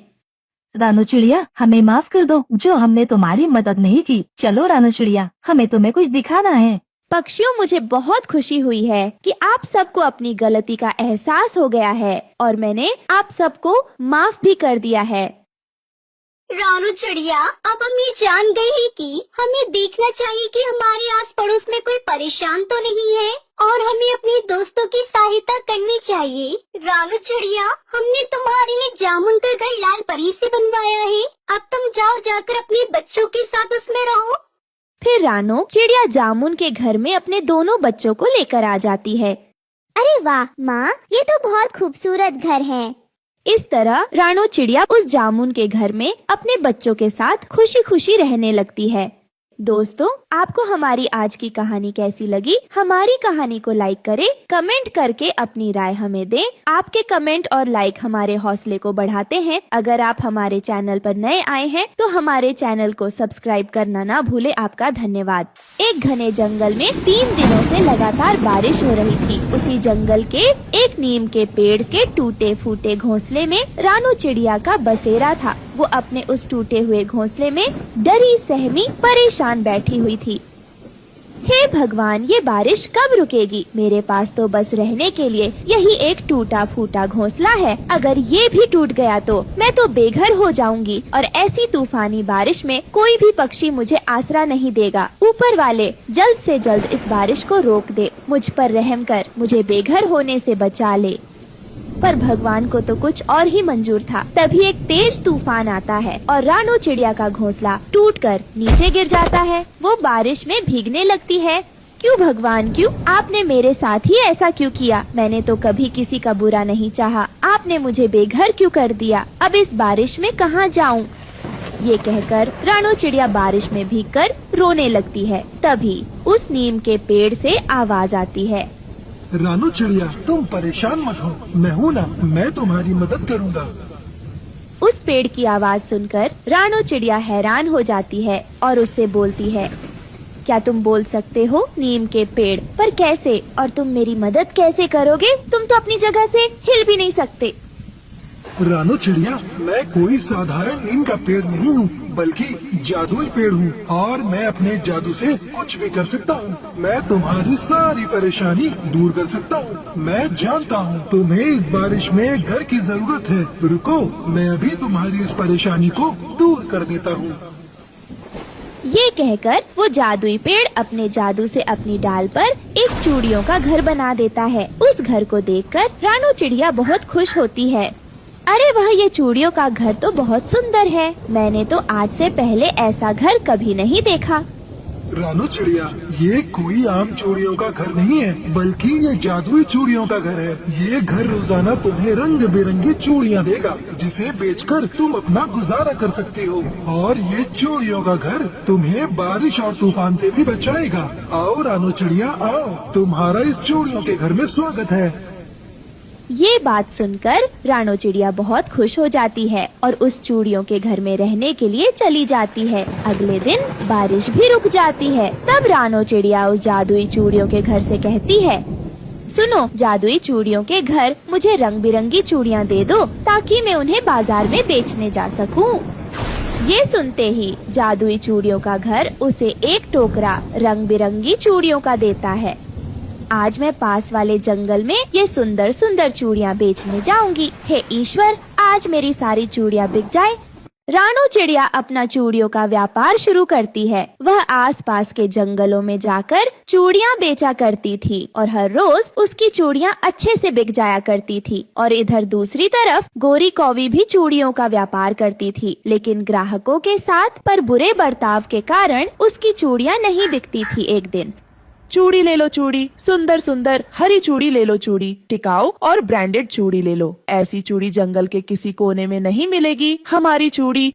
रानू चिड़िया, हमें माफ कर दो जो हमने तुम्हारी मदद नहीं की। चलो रानू चिड़िया, हमें तुम्हें कुछ दिखाना है। पक्षियों, मुझे बहुत खुशी हुई है कि आप सबको अपनी गलती का एहसास हो गया है और मैंने आप सबको माफ भी कर दिया है। रानू चिड़िया, अब हम ये जान गए हैं कि हमें देखना चाहिए कि हमारे आस पड़ोस में कोई परेशान तो नहीं है और हमें अपने दोस्तों की सहायता करनी चाहिए। रानू चिड़िया, हमने तुम्हारे लिए जामुन का घर लाल परी से बनवाया है। अब तुम जाओ, जाकर अपने बच्चों के साथ उसमें रहो। फिर रानू चिड़िया जामुन के घर में अपने दोनों बच्चों को लेकर आ जाती है। अरे वाह माँ, ये तो बहुत खूबसूरत घर है। इस तरह रानू चिड़िया उस जामुन के घर में अपने बच्चों के साथ खुशी खुशी रहने लगती है। दोस्तों, आपको हमारी आज की कहानी कैसी लगी? हमारी कहानी को लाइक करें, कमेंट करके अपनी राय हमें दें। आपके कमेंट और लाइक हमारे हौसले को बढ़ाते हैं। अगर आप हमारे चैनल पर नए आए हैं तो हमारे चैनल को सब्सक्राइब करना ना भूले। आपका धन्यवाद। एक घने जंगल में 3 दिनों से लगातार बारिश हो रही थी। उसी जंगल के एक नीम के पेड़ के टूटे फूटे घोंसले में रानू चिड़िया का बसेरा था। वो अपने उस टूटे हुए घोंसले में डरी सहमी परेशान बैठी हुई थी। हे भगवान, ये बारिश कब रुकेगी? मेरे पास तो बस रहने के लिए यही एक टूटा फूटा घोंसला है। अगर ये भी टूट गया तो मैं तो बेघर हो जाऊंगी और ऐसी तूफानी बारिश में कोई भी पक्षी मुझे आसरा नहीं देगा। ऊपर वाले, जल्द से जल्द इस बारिश को रोक दे। मुझ पर रहम कर, मुझे बेघर होने से बचा ले। पर भगवान को तो कुछ और ही मंजूर था। तभी एक तेज तूफान आता है और रानू चिड़िया का घोंसला टूटकर नीचे गिर जाता है। वो बारिश में भीगने लगती है। क्यों भगवान, क्यों? आपने मेरे साथ ही ऐसा क्यों किया? मैंने तो कभी किसी का बुरा नहीं चाहा। आपने मुझे बेघर क्यों कर दिया? अब इस बारिश में कहाँ जाऊँ? ये कहकर रानू चिड़िया बारिश में भीगकर रोने लगती है। तभी उस नीम के पेड़ से आवाज आती है। रानू चिड़िया, तुम परेशान मत हो, मैं हूँ ना, मैं तुम्हारी मदद करूँगा। उस पेड़ की आवाज सुनकर रानू चिड़िया हैरान हो जाती है और उससे बोलती है, क्या तुम बोल सकते हो नीम के पेड़? पर कैसे? और तुम मेरी मदद कैसे करोगे? तुम तो अपनी जगह से हिल भी नहीं सकते। रानू चिड़िया, मैं कोई साधारण नीम का पेड़ नहीं हूँ, बल्कि जादुई पेड़ हूँ और मैं अपने जादू से कुछ भी कर सकता हूँ। मैं तुम्हारी सारी परेशानी दूर कर सकता हूँ। मैं जानता हूँ तुम्हें इस बारिश में घर की जरूरत है। रुको, मैं अभी तुम्हारी इस परेशानी को दूर कर देता हूँ। ये कहकर वो जादुई पेड़ अपने जादू से अपनी डाल पर एक चूड़ियों का घर बना देता है। उस घर को देखकर रानू चिड़िया बहुत खुश होती है। अरे वह, ये चूड़ियों का घर तो बहुत सुंदर है। मैंने तो आज से पहले ऐसा घर कभी नहीं देखा। रानू चिड़िया, ये कोई आम चूड़ियों का घर नहीं है, बल्कि ये जादुई चूड़ियों का घर है। ये घर रोजाना तुम्हें रंग बिरंगी चूड़ियाँ देगा, जिसे बेचकर तुम अपना गुजारा कर सकती हो। और ये चूड़ियों का घर तुम्हें बारिश और तूफान से भी बचाएगा। आओ रानू चिड़िया, आओ, तुम्हारा इस चूड़ियों के घर में स्वागत है। ये बात सुनकर रानू चिड़िया बहुत खुश हो जाती है और उस चूड़ियों के घर में रहने के लिए चली जाती है। अगले दिन बारिश भी रुक जाती है। तब रानू चिड़िया उस जादुई चूड़ियों के घर से कहती है, सुनो जादुई चूड़ियों के घर, मुझे रंग बिरंगी चूड़ियाँ दे दो ताकि मैं उन्हें बाजार में बेचने जा सकूं। ये सुनते ही जादुई चूड़ियों का घर उसे एक टोकरा रंग बिरंगी चूड़ियों का देता है। आज मैं पास वाले जंगल में ये सुंदर सुंदर चूड़ियाँ बेचने जाऊंगी। हे ईश्वर, आज मेरी सारी चूड़ियाँ बिक जाए। रानू चिड़िया अपना चूड़ियों का व्यापार शुरू करती है। वह आसपास के जंगलों में जाकर चूड़ियाँ बेचा करती थी और हर रोज उसकी चूड़ियाँ अच्छे से बिक जाया करती थी। और इधर दूसरी तरफ गोरी कौवी भी चूड़ियों का व्यापार करती थी, लेकिन ग्राहकों के साथ पर बुरे बर्ताव के कारण उसकी चूड़ियाँ नहीं बिकती थी। एक दिन, चूड़ी ले लो चूड़ी, सुंदर सुंदर हरी चूड़ी ले लो चूड़ी, टिकाऊ और ब्रांडेड चूड़ी ले लो। ऐसी चूड़ी जंगल के किसी कोने में नहीं मिलेगी, हमारी चूड़ी।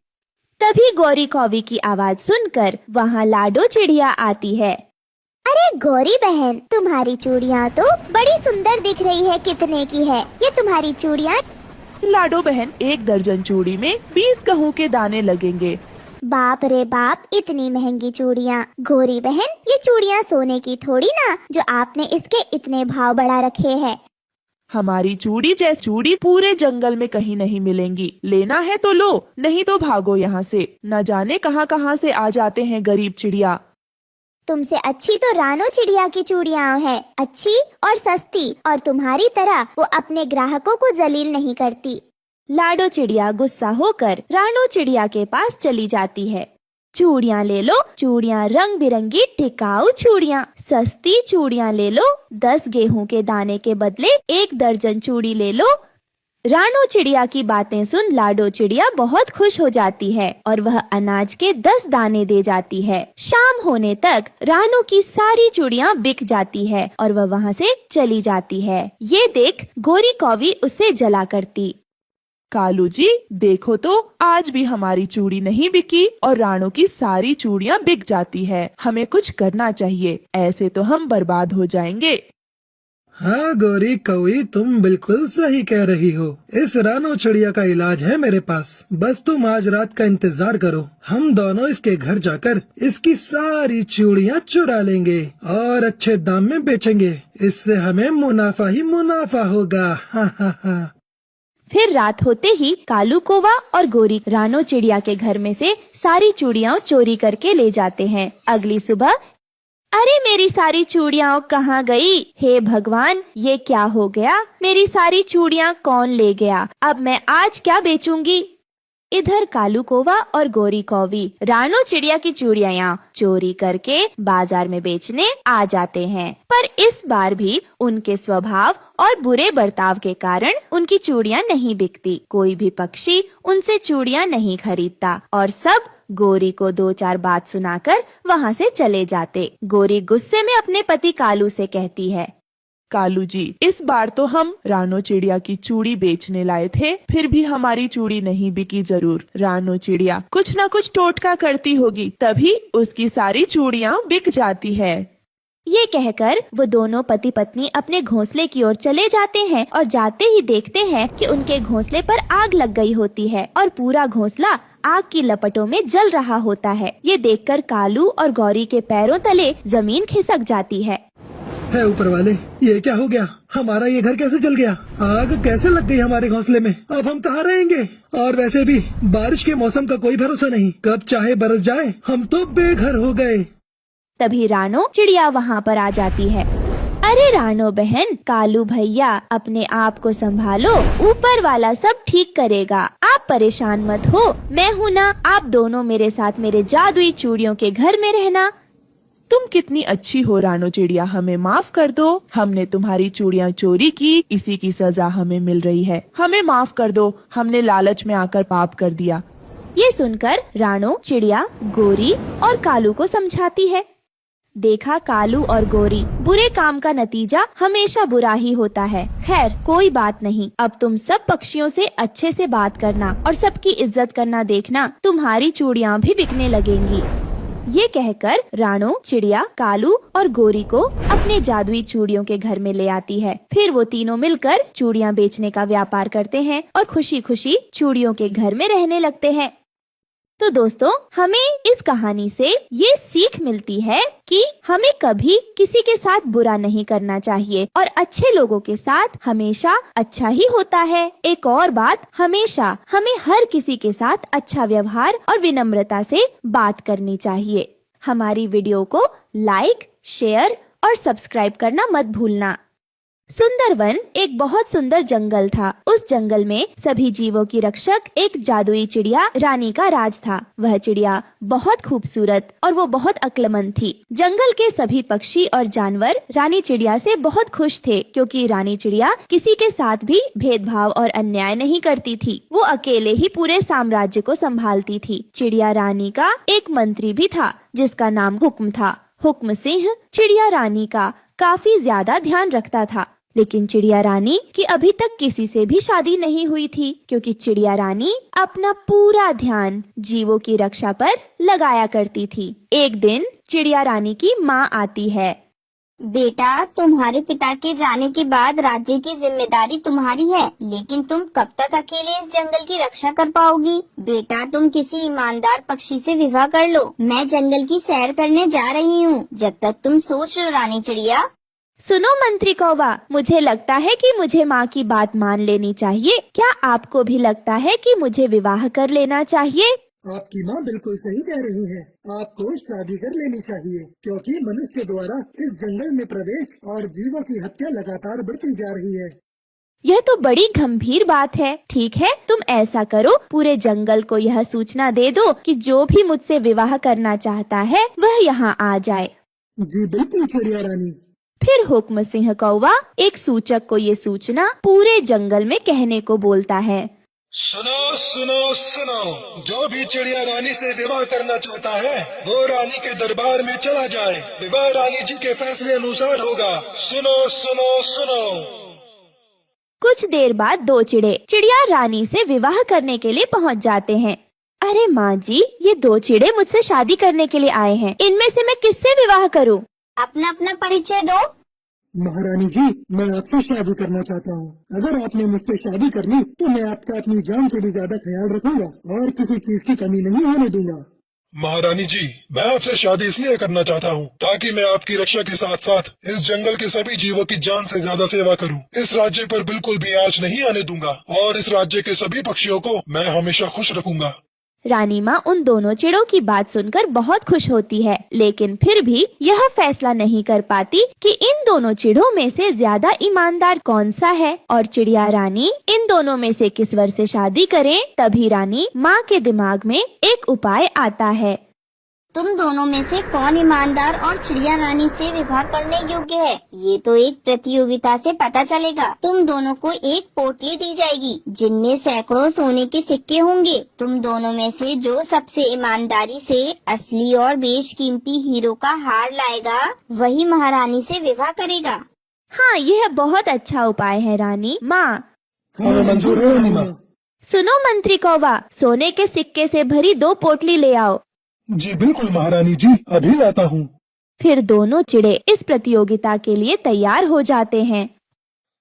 तभी गौरी कौवी की आवाज सुनकर वहाँ लाडो चिड़िया आती है। अरे गौरी बहन, तुम्हारी चूड़ियाँ तो बड़ी सुंदर दिख रही है। कितने की है ये तुम्हारी चूड़ियाँ? लाडो बहन, 1 दर्जन चूड़ी में 20 गेहूं के दाने लगेंगे। बाप रे बाप, इतनी महंगी चूड़ियाँ। गोरी बहन, ये चूड़ियाँ सोने की थोड़ी ना, जो आपने इसके इतने भाव बढ़ा रखे हैं। हमारी चूड़ी जैसी चूड़ी पूरे जंगल में कहीं नहीं मिलेंगी। लेना है तो लो, नहीं तो भागो यहाँ से। न जाने कहाँ कहाँ से आ जाते हैं गरीब चिड़िया। तुमसे अच्छी तो रानो चिड़िया की चूड़ियाँ है, अच्छी और सस्ती, और तुम्हारी तरह वो अपने ग्राहकों को जलील नहीं करती। लाडो चिड़िया गुस्सा होकर रानो चिड़िया के पास चली जाती है। चूड़ियाँ ले लो, चूड़ियाँ रंग बिरंगी टिकाऊ चूड़ियाँ, सस्ती चूड़ियाँ ले लो, 10 गेहूं के दाने के बदले 1 दर्जन चूड़ी ले लो। रानो चिड़िया की बातें सुन लाडो चिड़िया बहुत खुश हो जाती है और वह अनाज के 10 दाने दे जाती है। शाम होने तक रानो की सारी चूड़ियाँ बिक जाती है और वह वहाँ से चली जाती है। ये देख गोरी कौवी उसे जला करती। कालू जी, देखो तो आज भी हमारी चूड़ी नहीं बिकी और रानो की सारी चूड़ियाँ बिक जाती है। हमें कुछ करना चाहिए, ऐसे तो हम बर्बाद हो जाएंगे। हाँ गोरी कौवी, तुम बिल्कुल सही कह रही हो। इस रानो चिड़िया का इलाज है मेरे पास। बस तुम आज रात का इंतजार करो, हम दोनों इसके घर जाकर इसकी सारी चूड़ियाँ चुरा लेंगे और अच्छे दाम में बेचेंगे। इससे हमें मुनाफा ही मुनाफा होगा। हाँ हाँ हाँ। फिर रात होते ही कालू कौवा और गोरी रानो चिड़िया के घर में से सारी चूड़ियाँ चोरी करके ले जाते हैं। अगली सुबह, अरे मेरी सारी चूड़ियाँ कहाँ गई? हे भगवान, ये क्या हो गया? मेरी सारी चूड़ियाँ कौन ले गया? अब मैं आज क्या बेचूंगी? इधर कालू कौवा और गोरी कौवी रानो चिड़िया की चूड़ियाँ चोरी करके बाजार में बेचने आ जाते हैं, पर इस बार भी उनके स्वभाव और बुरे बर्ताव के कारण उनकी चूड़ियाँ नहीं बिकती। कोई भी पक्षी उनसे चूड़ियाँ नहीं खरीदता और सब गोरी को 2-4 बात सुनाकर वहाँ से चले जाते। गोरी गुस्से में अपने पति कालू से कहती है, कालू जी, इस बार तो हम रानो चिड़िया की चूड़ी बेचने लाए थे, फिर भी हमारी चूड़ी नहीं बिकी। जरूर रानो चिड़िया कुछ न कुछ टोटका करती होगी, तभी उसकी सारी चूड़ियाँ बिक जाती है। ये कहकर वो दोनों पति पत्नी अपने घोंसले की ओर चले जाते हैं और जाते ही देखते हैं कि उनके घोंसले पर आग लग गई होती है और पूरा घोंसला आग की लपटों में जल रहा होता है। ये देखकर कालू और गौरी के पैरों तले जमीन खिसक जाती है। है ऊपर वाले, ये क्या हो गया? हमारा ये घर कैसे जल गया? आग कैसे लग गई हमारे घोंसले में? अब हम कहाँ रहेंगे? और वैसे भी बारिश के मौसम का कोई भरोसा नहीं, कब चाहे बरस जाए। हम तो बेघर हो गए। तभी रानो चिड़िया वहाँ पर आ जाती है। अरे रानो बहन, कालू भैया, अपने आप को संभालो, ऊपर वाला सब ठीक करेगा, आप परेशान मत हो, मैं हूँ ना। आप दोनों मेरे साथ मेरे जादुई चूड़ियों के घर में रहना। तुम कितनी अच्छी हो रानो चिड़िया, हमें माफ कर दो। हमने तुम्हारी चूड़ियाँ चोरी की, इसी की सजा हमें मिल रही है। हमें माफ कर दो, हमने लालच में आकर पाप कर दिया। ये सुनकर रानो चिड़िया गोरी और कालू को समझाती है। देखा, कालू और गोरी, बुरे काम का नतीजा हमेशा बुरा ही होता है। खैर कोई बात नहीं, अब तुम सब पक्षियों से अच्छे से बात करना और सबकी इज्जत करना देखना, तुम्हारी चूड़ियाँ भी बिकने लगेंगी। ये कहकर रानो चिड़िया कालू और गोरी को अपने जादुई चूड़ियों के घर में ले आती है। फिर वो तीनों मिलकर चूड़ियाँ बेचने का व्यापार करते हैं और खुशी खुशी चूड़ियों के घर में रहने लगते हैं। तो दोस्तों, हमें इस कहानी से ये सीख मिलती है कि हमें कभी किसी के साथ बुरा नहीं करना चाहिए और अच्छे लोगों के साथ हमेशा अच्छा ही होता है। एक और बात, हमेशा हमें हर किसी के साथ अच्छा व्यवहार और विनम्रता से बात करनी चाहिए। हमारी वीडियो को लाइक, शेयर और सब्सक्राइब करना मत भूलना। सुंदरवन एक बहुत सुंदर जंगल था। उस जंगल में सभी जीवों की रक्षक एक जादुई चिड़िया रानी का राज था। वह चिड़िया बहुत खूबसूरत और वो बहुत अक्लमंद थी। जंगल के सभी पक्षी और जानवर रानी चिड़िया से बहुत खुश थे, क्योंकि रानी चिड़िया किसी के साथ भी भेदभाव और अन्याय नहीं करती थी। वो अकेले ही पूरे साम्राज्य को संभालती थी। चिड़िया रानी का एक मंत्री भी था, जिसका नाम हुक्म था। हुक्म सिंह चिड़िया रानी का काफी ज्यादा ध्यान रखता था, लेकिन चिड़िया रानी की अभी तक किसी से भी शादी नहीं हुई थी, क्योंकि चिड़िया रानी अपना पूरा ध्यान जीवों की रक्षा पर लगाया करती थी। एक दिन चिड़िया रानी की माँ आती है। बेटा, तुम्हारे पिता के जाने के बाद राज्य की जिम्मेदारी तुम्हारी है, लेकिन तुम कब तक अकेले इस जंगल की रक्षा कर पाओगी? बेटा, तुम किसी ईमानदार पक्षी से विवाह कर लो। मैं जंगल की सैर करने जा रही हूँ, जब तक तुम सोच लो रानी चिड़िया। सुनो मंत्री कौवा, मुझे लगता है कि मुझे माँ की बात मान लेनी चाहिए। क्या आपको भी लगता है कि मुझे विवाह कर लेना चाहिए? आपकी माँ बिल्कुल सही कह रही है। आपको शादी कर लेनी चाहिए, क्योंकि मनुष्य द्वारा इस जंगल में प्रवेश और जीवों की हत्या लगातार बढ़ती जा रही है। यह तो बड़ी गंभीर बात है। ठीक है, तुम ऐसा करो, पूरे जंगल को यह सूचना दे दो कि जो भी मुझसे विवाह करना चाहता है वह यहाँ आ जाए। जी बिल्कुल चिड़िया रानी। फिर हुक्म सिंह कौवा एक सूचक को ये सूचना पूरे जंगल में कहने को बोलता है। सुनो सुनो सुनो, जो भी चिड़िया रानी से विवाह करना चाहता है वो रानी के दरबार में चला जाए। विवाह रानी जी के फैसले अनुसार होगा। सुनो सुनो सुनो। कुछ देर बाद दो चिड़िया रानी से विवाह करने के लिए पहुंच जाते हैं। अरे माँ जी, ये दो चिड़े मुझसे शादी करने के लिए आए हैं। इनमें से मैं किससे विवाह करूं? अपना अपना परिचय दो। महारानी जी, मैं आपसे शादी करना चाहता हूँ। अगर आपने मुझसे शादी कर ली तो मैं आपका अपनी जान से भी ज्यादा ख्याल रखूंगा और किसी चीज की कमी नहीं होने दूंगा। महारानी जी, मैं आपसे शादी इसलिए करना चाहता हूँ ताकि मैं आपकी रक्षा के साथ साथ इस जंगल के सभी जीवों की जान से ज्यादा सेवा करूँ। इस राज्य पर बिल्कुल भी आंच नहीं आने दूंगा और इस राज्य के सभी पक्षियों को मैं हमेशा खुश रखूंगा। रानी माँ उन दोनों चिड़ों की बात सुनकर बहुत खुश होती है, लेकिन फिर भी यह फैसला नहीं कर पाती कि इन दोनों चिड़ों में से ज्यादा ईमानदार कौन सा है और चिड़िया रानी इन दोनों में से किस वर से शादी करें। तभी रानी माँ के दिमाग में एक उपाय आता है। तुम दोनों में से कौन ईमानदार और चिड़िया रानी से विवाह करने योग्य है, ये तो एक प्रतियोगिता से पता चलेगा। तुम दोनों को एक पोटली दी जाएगी जिनमें सैकड़ों सोने के सिक्के होंगे। तुम दोनों में से जो सबसे ईमानदारी से असली और बेशकीमती हीरो का हार लाएगा वही महारानी से विवाह करेगा। हाँ, यह बहुत अच्छा उपाय है रानी माँ। मंजूर है रानी माँ। सुनो मंत्री कौवा, सोने के सिक्के से भरी 2 पोटली ले आओ। जी बिल्कुल महारानी जी, अभी लाता हूँ। फिर दोनों चिड़े इस प्रतियोगिता के लिए तैयार हो जाते हैं।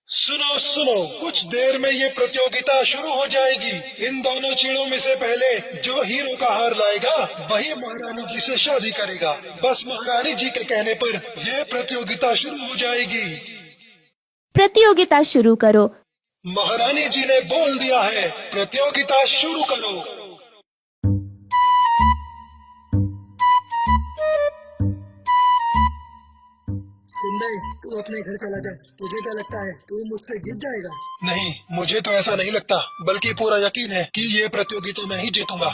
सुनो सुनो, कुछ देर में ये प्रतियोगिता शुरू हो जाएगी। इन दोनों चिड़ों में से पहले जो हीरो का हार लाएगा वही महारानी जी से शादी करेगा। बस महारानी जी के कहने पर यह प्रतियोगिता शुरू हो जाएगी। प्रतियोगिता शुरू करो। महारानी जी ने बोल दिया है, प्रतियोगिता शुरू करो। सुंदर, तू अपने घर चला जा। तुझे क्या लगता है, तू मुझसे जीत जाएगा? नहीं, मुझे तो ऐसा नहीं लगता, बल्कि पूरा यकीन है कि ये प्रतियोगिता मैं ही जीतूंगा।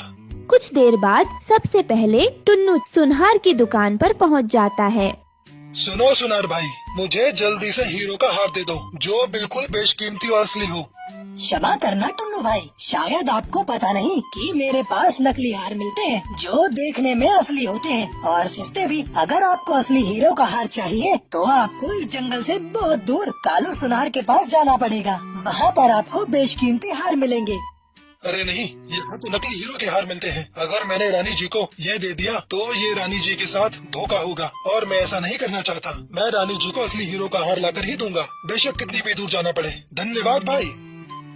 कुछ देर बाद सबसे पहले टुन्नू सुनहार की दुकान पर पहुंच जाता है। सुनो सुनार भाई, मुझे जल्दी से हीरो का हार दे दो जो बिल्कुल बेशकीमती और असली हो। क्षमा करना टुन्नू भाई, शायद आपको पता नहीं कि मेरे पास नकली हार मिलते हैं जो देखने में असली होते हैं और सस्ते भी। अगर आपको असली हीरो का हार चाहिए तो आपको इस जंगल से बहुत दूर कालू सुनार के पास जाना पड़ेगा। वहाँ पर आपको बेशकीमती हार मिलेंगे। अरे नहीं, यहाँ तो नकली हीरो के हार मिलते हैं। अगर मैंने रानी जी को ये दे दिया तो ये रानी जी के साथ धोखा होगा और मैं ऐसा नहीं करना चाहता। मैं रानी जी को असली हीरो का हार लाकर ही दूंगा, बेशक कितनी भी दूर जाना पड़े। धन्यवाद भाई।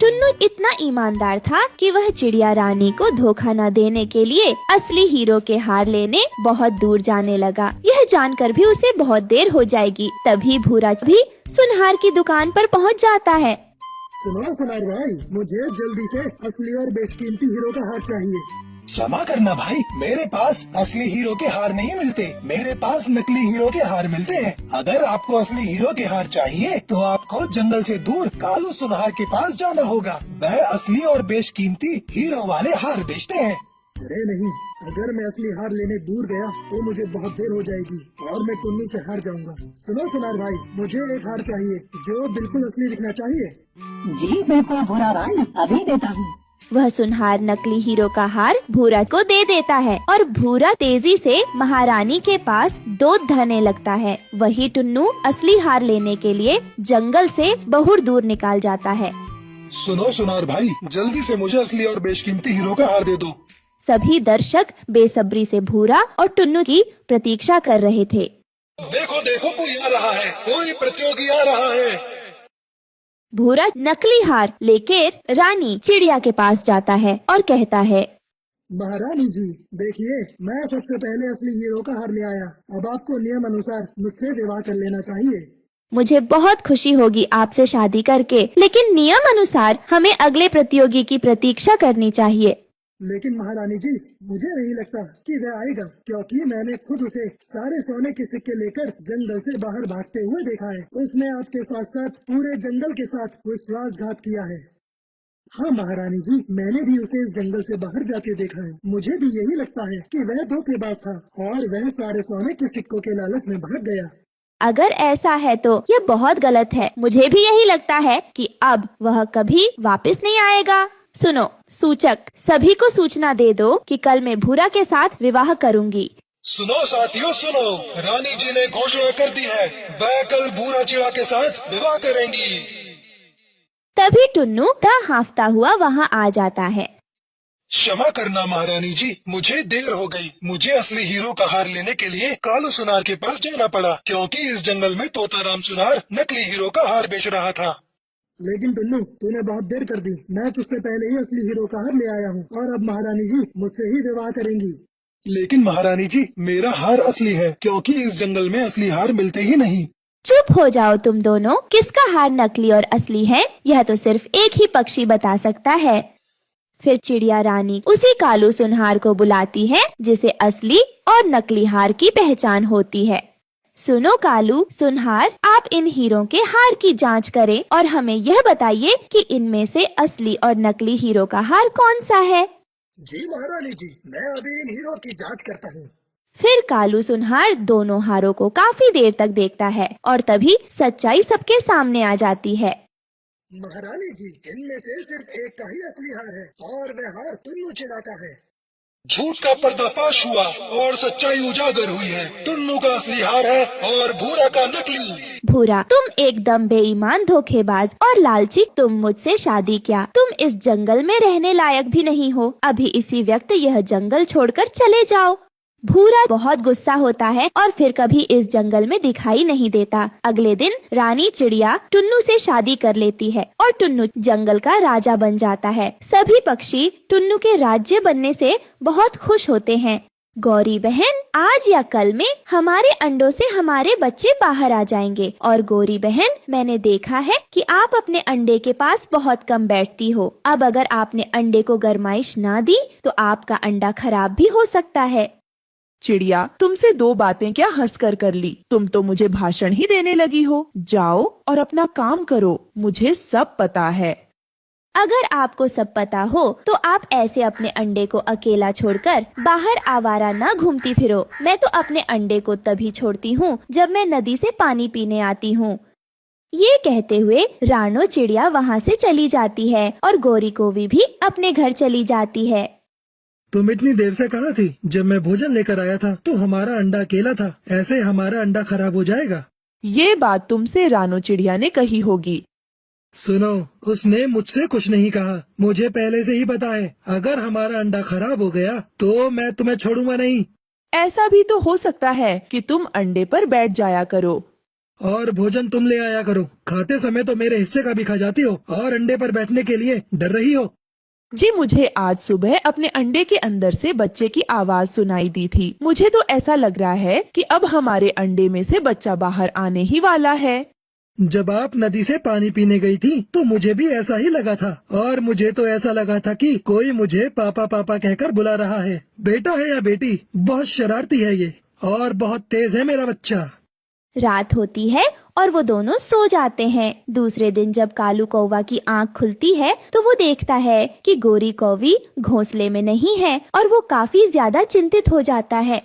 टुन्नू इतना ईमानदार था कि वह चिड़िया रानी को धोखा न देने के लिए असली हीरो के हार लेने बहुत दूर जाने लगा। यह जानकर भी उसे बहुत देर हो जाएगी। तभी भूरा भी सुनहार की दुकान पर पहुंच जाता है। सुनो सुनार भाई, मुझे जल्दी से असली और बेशकीमती हीरो का हार चाहिए। क्षमा करना भाई, मेरे पास असली हीरो के हार नहीं मिलते, मेरे पास नकली हीरो के हार मिलते हैं। अगर आपको असली हीरो के हार चाहिए तो आपको जंगल से दूर कालू सुनहार के पास जाना होगा। वह असली और बेशकीमती हीरो वाले हार बेचते हैं। अरे नहीं, अगर मैं असली हार लेने दूर गया तो मुझे बहुत देर हो जाएगी और मैं टुन्नू से हार जाऊंगा। सुनो सुनार भाई, मुझे एक हार चाहिए जो बिल्कुल असली दिखना चाहिए। जी बिल्कुल भूरा भाई, अभी देता हूँ। वह सुनहार नकली हीरो का हार भूरा को दे देता है और भूरा तेजी से महारानी के पास दूध धरने लगता है। वही टुन्नू असली हार लेने के लिए जंगल से बहुत दूर निकाल जाता है। सुनो सुनार भाई, जल्दी से मुझे असली और बेशकीमती हीरो का हार दे दो। सभी दर्शक बेसब्री से भूरा और टुन्नू की प्रतीक्षा कर रहे थे। देखो देखो, देखो कोई आ रहा है, कोई प्रतियोगी आ रहा है। भूरा नकली हार लेकर रानी चिड़िया के पास जाता है और कहता है, महारानी जी देखिए, मैं सबसे पहले असली हीरो का हार ले आया। अब आपको नियम अनुसार मुझसे विवाह कर लेना चाहिए। मुझे बहुत खुशी होगी आपसे शादी करके, लेकिन नियम अनुसार हमें अगले प्रतियोगी की प्रतीक्षा करनी चाहिए। लेकिन महारानी जी, मुझे नहीं लगता कि वह आएगा, क्योंकि मैंने खुद उसे सारे सोने के सिक्के लेकर जंगल से बाहर भागते हुए देखा है। उसने आपके साथ साथ पूरे जंगल के साथ विश्वासघात किया है। हाँ महारानी जी, मैंने भी उसे इस जंगल से बाहर जाते देखा है। मुझे भी यही लगता है कि वह धोखेबाज था और वह सारे सोने के सिक्कों के लालच में भाग गया। अगर ऐसा है तो यह बहुत गलत है। मुझे भी यही लगता है कि अब वह कभी वापस नहीं आएगा। सुनो सूचक, सभी को सूचना दे दो कि कल मैं भूरा के साथ विवाह करूंगी। सुनो साथियों सुनो, रानी जी ने घोषणा कर दी है, वह कल भूरा चिड़ा के साथ विवाह करेंगी। तभी टुन्नू हांफता हुआ वहाँ आ जाता है। क्षमा करना महारानी जी, मुझे देर हो गई। मुझे असली हीरो का हार लेने के लिए कालू सुनार के पास जाना पड़ा, क्योंकि इस जंगल में तोताराम सुनार नकली हीरो का हार बेच रहा था। लेकिन टुन्नू, तूने बहुत देर कर दी। मैं तुझसे पहले ही असली हीरो का हार ले आया हूँ और अब महारानी जी मुझसे ही विवाह करेंगी। लेकिन महारानी जी, मेरा हार असली है, क्योंकि इस जंगल में असली हार मिलते ही नहीं। चुप हो जाओ तुम दोनों। किसका हार नकली और असली है, यह तो सिर्फ एक ही पक्षी बता सकता है। फिर चिड़िया रानी उसी कालू सुनहार को बुलाती है जिसे असली और नकली हार की पहचान होती है। सुनो कालू सुनहार, आप इन हीरों के हार की जांच करें और हमें यह बताइए कि इनमें से असली और नकली हीरो का हार कौन सा है। जी महारानी जी, मैं अभी इन हीरो की जांच करता हूँ। फिर कालू सुनहार दोनों हारों को काफी देर तक देखता है और तभी सच्चाई सबके सामने आ जाती है। महारानी जी, इनमें से सिर्फ एक का ही असली हार है और वह हार टुन्नू चिड़ा का है। झूठ का पर्दाफाश हुआ और सच्चाई उजागर हुई है। टुन्नू का असली हार है और भूरा का नकली। भूरा, तुम एकदम बेईमान, धोखेबाज और लालची। तुम मुझसे शादी क्या? तुम इस जंगल में रहने लायक भी नहीं हो। अभी इसी वक्त यह जंगल छोड़कर चले जाओ। भूरा बहुत गुस्सा होता है और फिर कभी इस जंगल में दिखाई नहीं देता। अगले दिन रानी चिड़िया टुन्नू से शादी कर लेती है और टुन्नू जंगल का राजा बन जाता है। सभी पक्षी टुन्नू के राज्य बनने से बहुत खुश होते हैं। गौरी बहन, आज या कल में हमारे अंडों से हमारे बच्चे बाहर आ जाएंगे। और गौरी बहन, मैंने देखा है कि आप अपने अंडे के पास बहुत कम बैठती हो। अब अगर आपने अंडे को गरमाइश ना दी तो आपका अंडा खराब भी हो सकता है। चिड़िया, तुमसे दो बातें क्या हंसकर कर ली? तुम तो मुझे भाषण ही देने लगी हो। जाओ और अपना काम करो, मुझे सब पता है। अगर आपको सब पता हो तो आप ऐसे अपने अंडे को अकेला छोड़कर बाहर आवारा ना घूमती फिरो। मैं तो अपने अंडे को तभी छोड़ती हूँ जब मैं नदी से पानी पीने आती हूँ। ये कहते हुए रानो चिड़िया वहाँ से चली जाती है और गौरी कोवी भी अपने घर चली जाती है। तुम इतनी देर से कहाँ थी? जब मैं भोजन लेकर आया था तो हमारा अंडा अकेला था। ऐसे हमारा अंडा खराब हो जाएगा। ये बात तुमसे रानो चिड़िया ने कही होगी। सुनो, उसने मुझसे कुछ नहीं कहा। मुझे पहले से ही पता है, अगर हमारा अंडा खराब हो गया तो मैं तुम्हें छोड़ूंगा नहीं। ऐसा भी तो हो सकता है कि तुम अंडे पर बैठ जाया करो और भोजन तुम ले आया करो। खाते समय तो मेरे हिस्से का भी खा जाती हो और अंडे पर बैठने के लिए डर रही हो। जी, मुझे आज सुबह अपने अंडे के अंदर से बच्चे की आवाज सुनाई दी थी। मुझे तो ऐसा लग रहा है कि अब हमारे अंडे में से बच्चा बाहर आने ही वाला है। जब आप नदी से पानी पीने गई थी तो मुझे भी ऐसा ही लगा था और मुझे तो ऐसा लगा था कि कोई मुझे पापा पापा कहकर बुला रहा है। बेटा है या बेटी, बहुत शरारती है ये और बहुत तेज है मेरा बच्चा। रात होती है और वो दोनों सो जाते हैं। दूसरे दिन जब कालू कौवा की आंख खुलती है तो वो देखता है कि गोरी कौवी घोंसले में नहीं है और वो काफी ज्यादा चिंतित हो जाता है।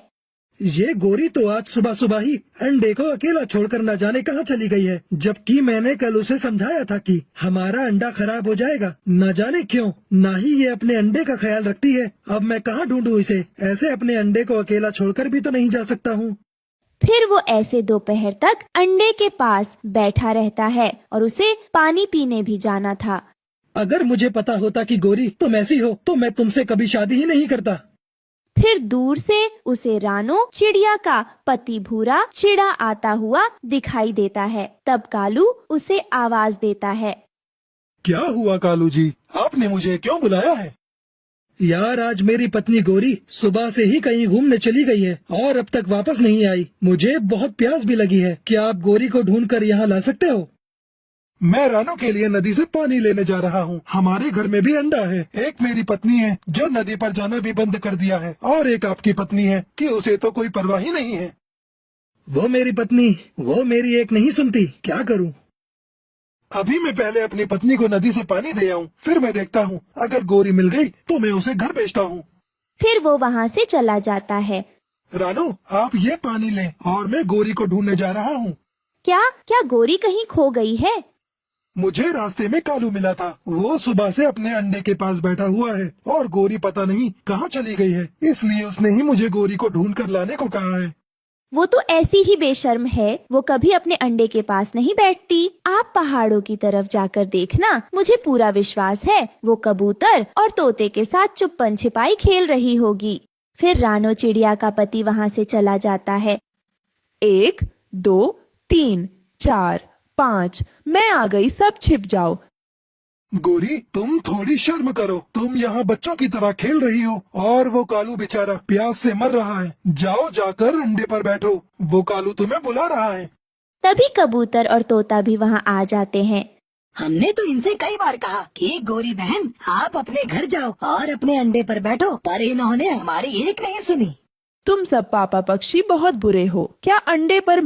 ये गोरी तो आज सुबह सुबह ही अंडे को अकेला छोड़कर न जाने कहाँ चली गई है, जबकि मैंने कल उसे समझाया था कि हमारा अंडा खराब हो जाएगा। न जाने क्यों ना ही ये अपने अंडे का ख्याल रखती है। अब मैं कहाँ ढूंढूं इसे? ऐसे अपने अंडे को अकेला छोड़कर भी तो नहीं जा सकता हूँ। फिर वो ऐसे दोपहर तक अंडे के पास बैठा रहता है और उसे पानी पीने भी जाना था। अगर मुझे पता होता कि गोरी तुम ऐसी हो तो मैं तुमसे कभी शादी ही नहीं करता। फिर दूर से उसे रानो चिड़िया का पति भूरा चिड़ा आता हुआ दिखाई देता है। तब कालू उसे आवाज देता है। क्या हुआ कालू जी, आपने मुझे क्यों बुलाया है? यार, आज मेरी पत्नी गोरी सुबह से ही कहीं घूमने चली गई है और अब तक वापस नहीं आई। मुझे बहुत प्यास भी लगी है। क्या आप गोरी को ढूंढ कर यहाँ ला सकते हो? मैं रानो के लिए नदी से पानी लेने जा रहा हूँ। हमारे घर में भी अंडा है। एक मेरी पत्नी है जो नदी पर जाना भी बंद कर दिया है, और एक आपकी पत्नी है कि उसे तो कोई परवाह ही नहीं है। वो मेरी पत्नी, वो मेरी एक नहीं सुनती। क्या करूँ? अभी मैं पहले अपनी पत्नी को नदी से पानी दे आऊँ, फिर मैं देखता हूँ। अगर गोरी मिल गई तो मैं उसे घर भेजता हूँ। फिर वो वहाँ से चला जाता है। रानो, आप ये पानी लें और मैं गोरी को ढूंढने जा रहा हूँ। क्या गोरी कहीं खो गई है? मुझे रास्ते में कालू मिला था। वो सुबह से अपने अंडे के पास बैठा हुआ है और गोरी पता नहीं कहाँ चली गई है, इसलिए उसने ही मुझे गोरी को ढूंढ कर लाने को कहा है। वो तो ऐसी ही बेशर्म है, वो कभी अपने अंडे के पास नहीं बैठती। आप पहाड़ों की तरफ जाकर देखना, मुझे पूरा विश्वास है वो कबूतर और तोते के साथ चुप्पन छिपाई खेल रही होगी। फिर रानो चिड़िया का पति वहाँ से चला जाता है। 1 2 3 4 5 मैं आ गई, सब छिप जाओ। गोरी, तुम थोड़ी शर्म करो। तुम यहाँ बच्चों की तरह खेल रही हो और वो कालू बेचारा प्यास से मर रहा है। जाओ, जाकर अंडे पर बैठो, वो कालू तुम्हें बुला रहा है। तभी कबूतर और तोता भी वहाँ आ जाते हैं। हमने तो इनसे कई बार कहा कि गोरी बहन आप अपने घर जाओ और अपने अंडे पर बैठो, पर इन्होंने हमारी एक नहीं सुनी। तुम सब पापा पक्षी बहुत बुरे हो। क्या अंडे पर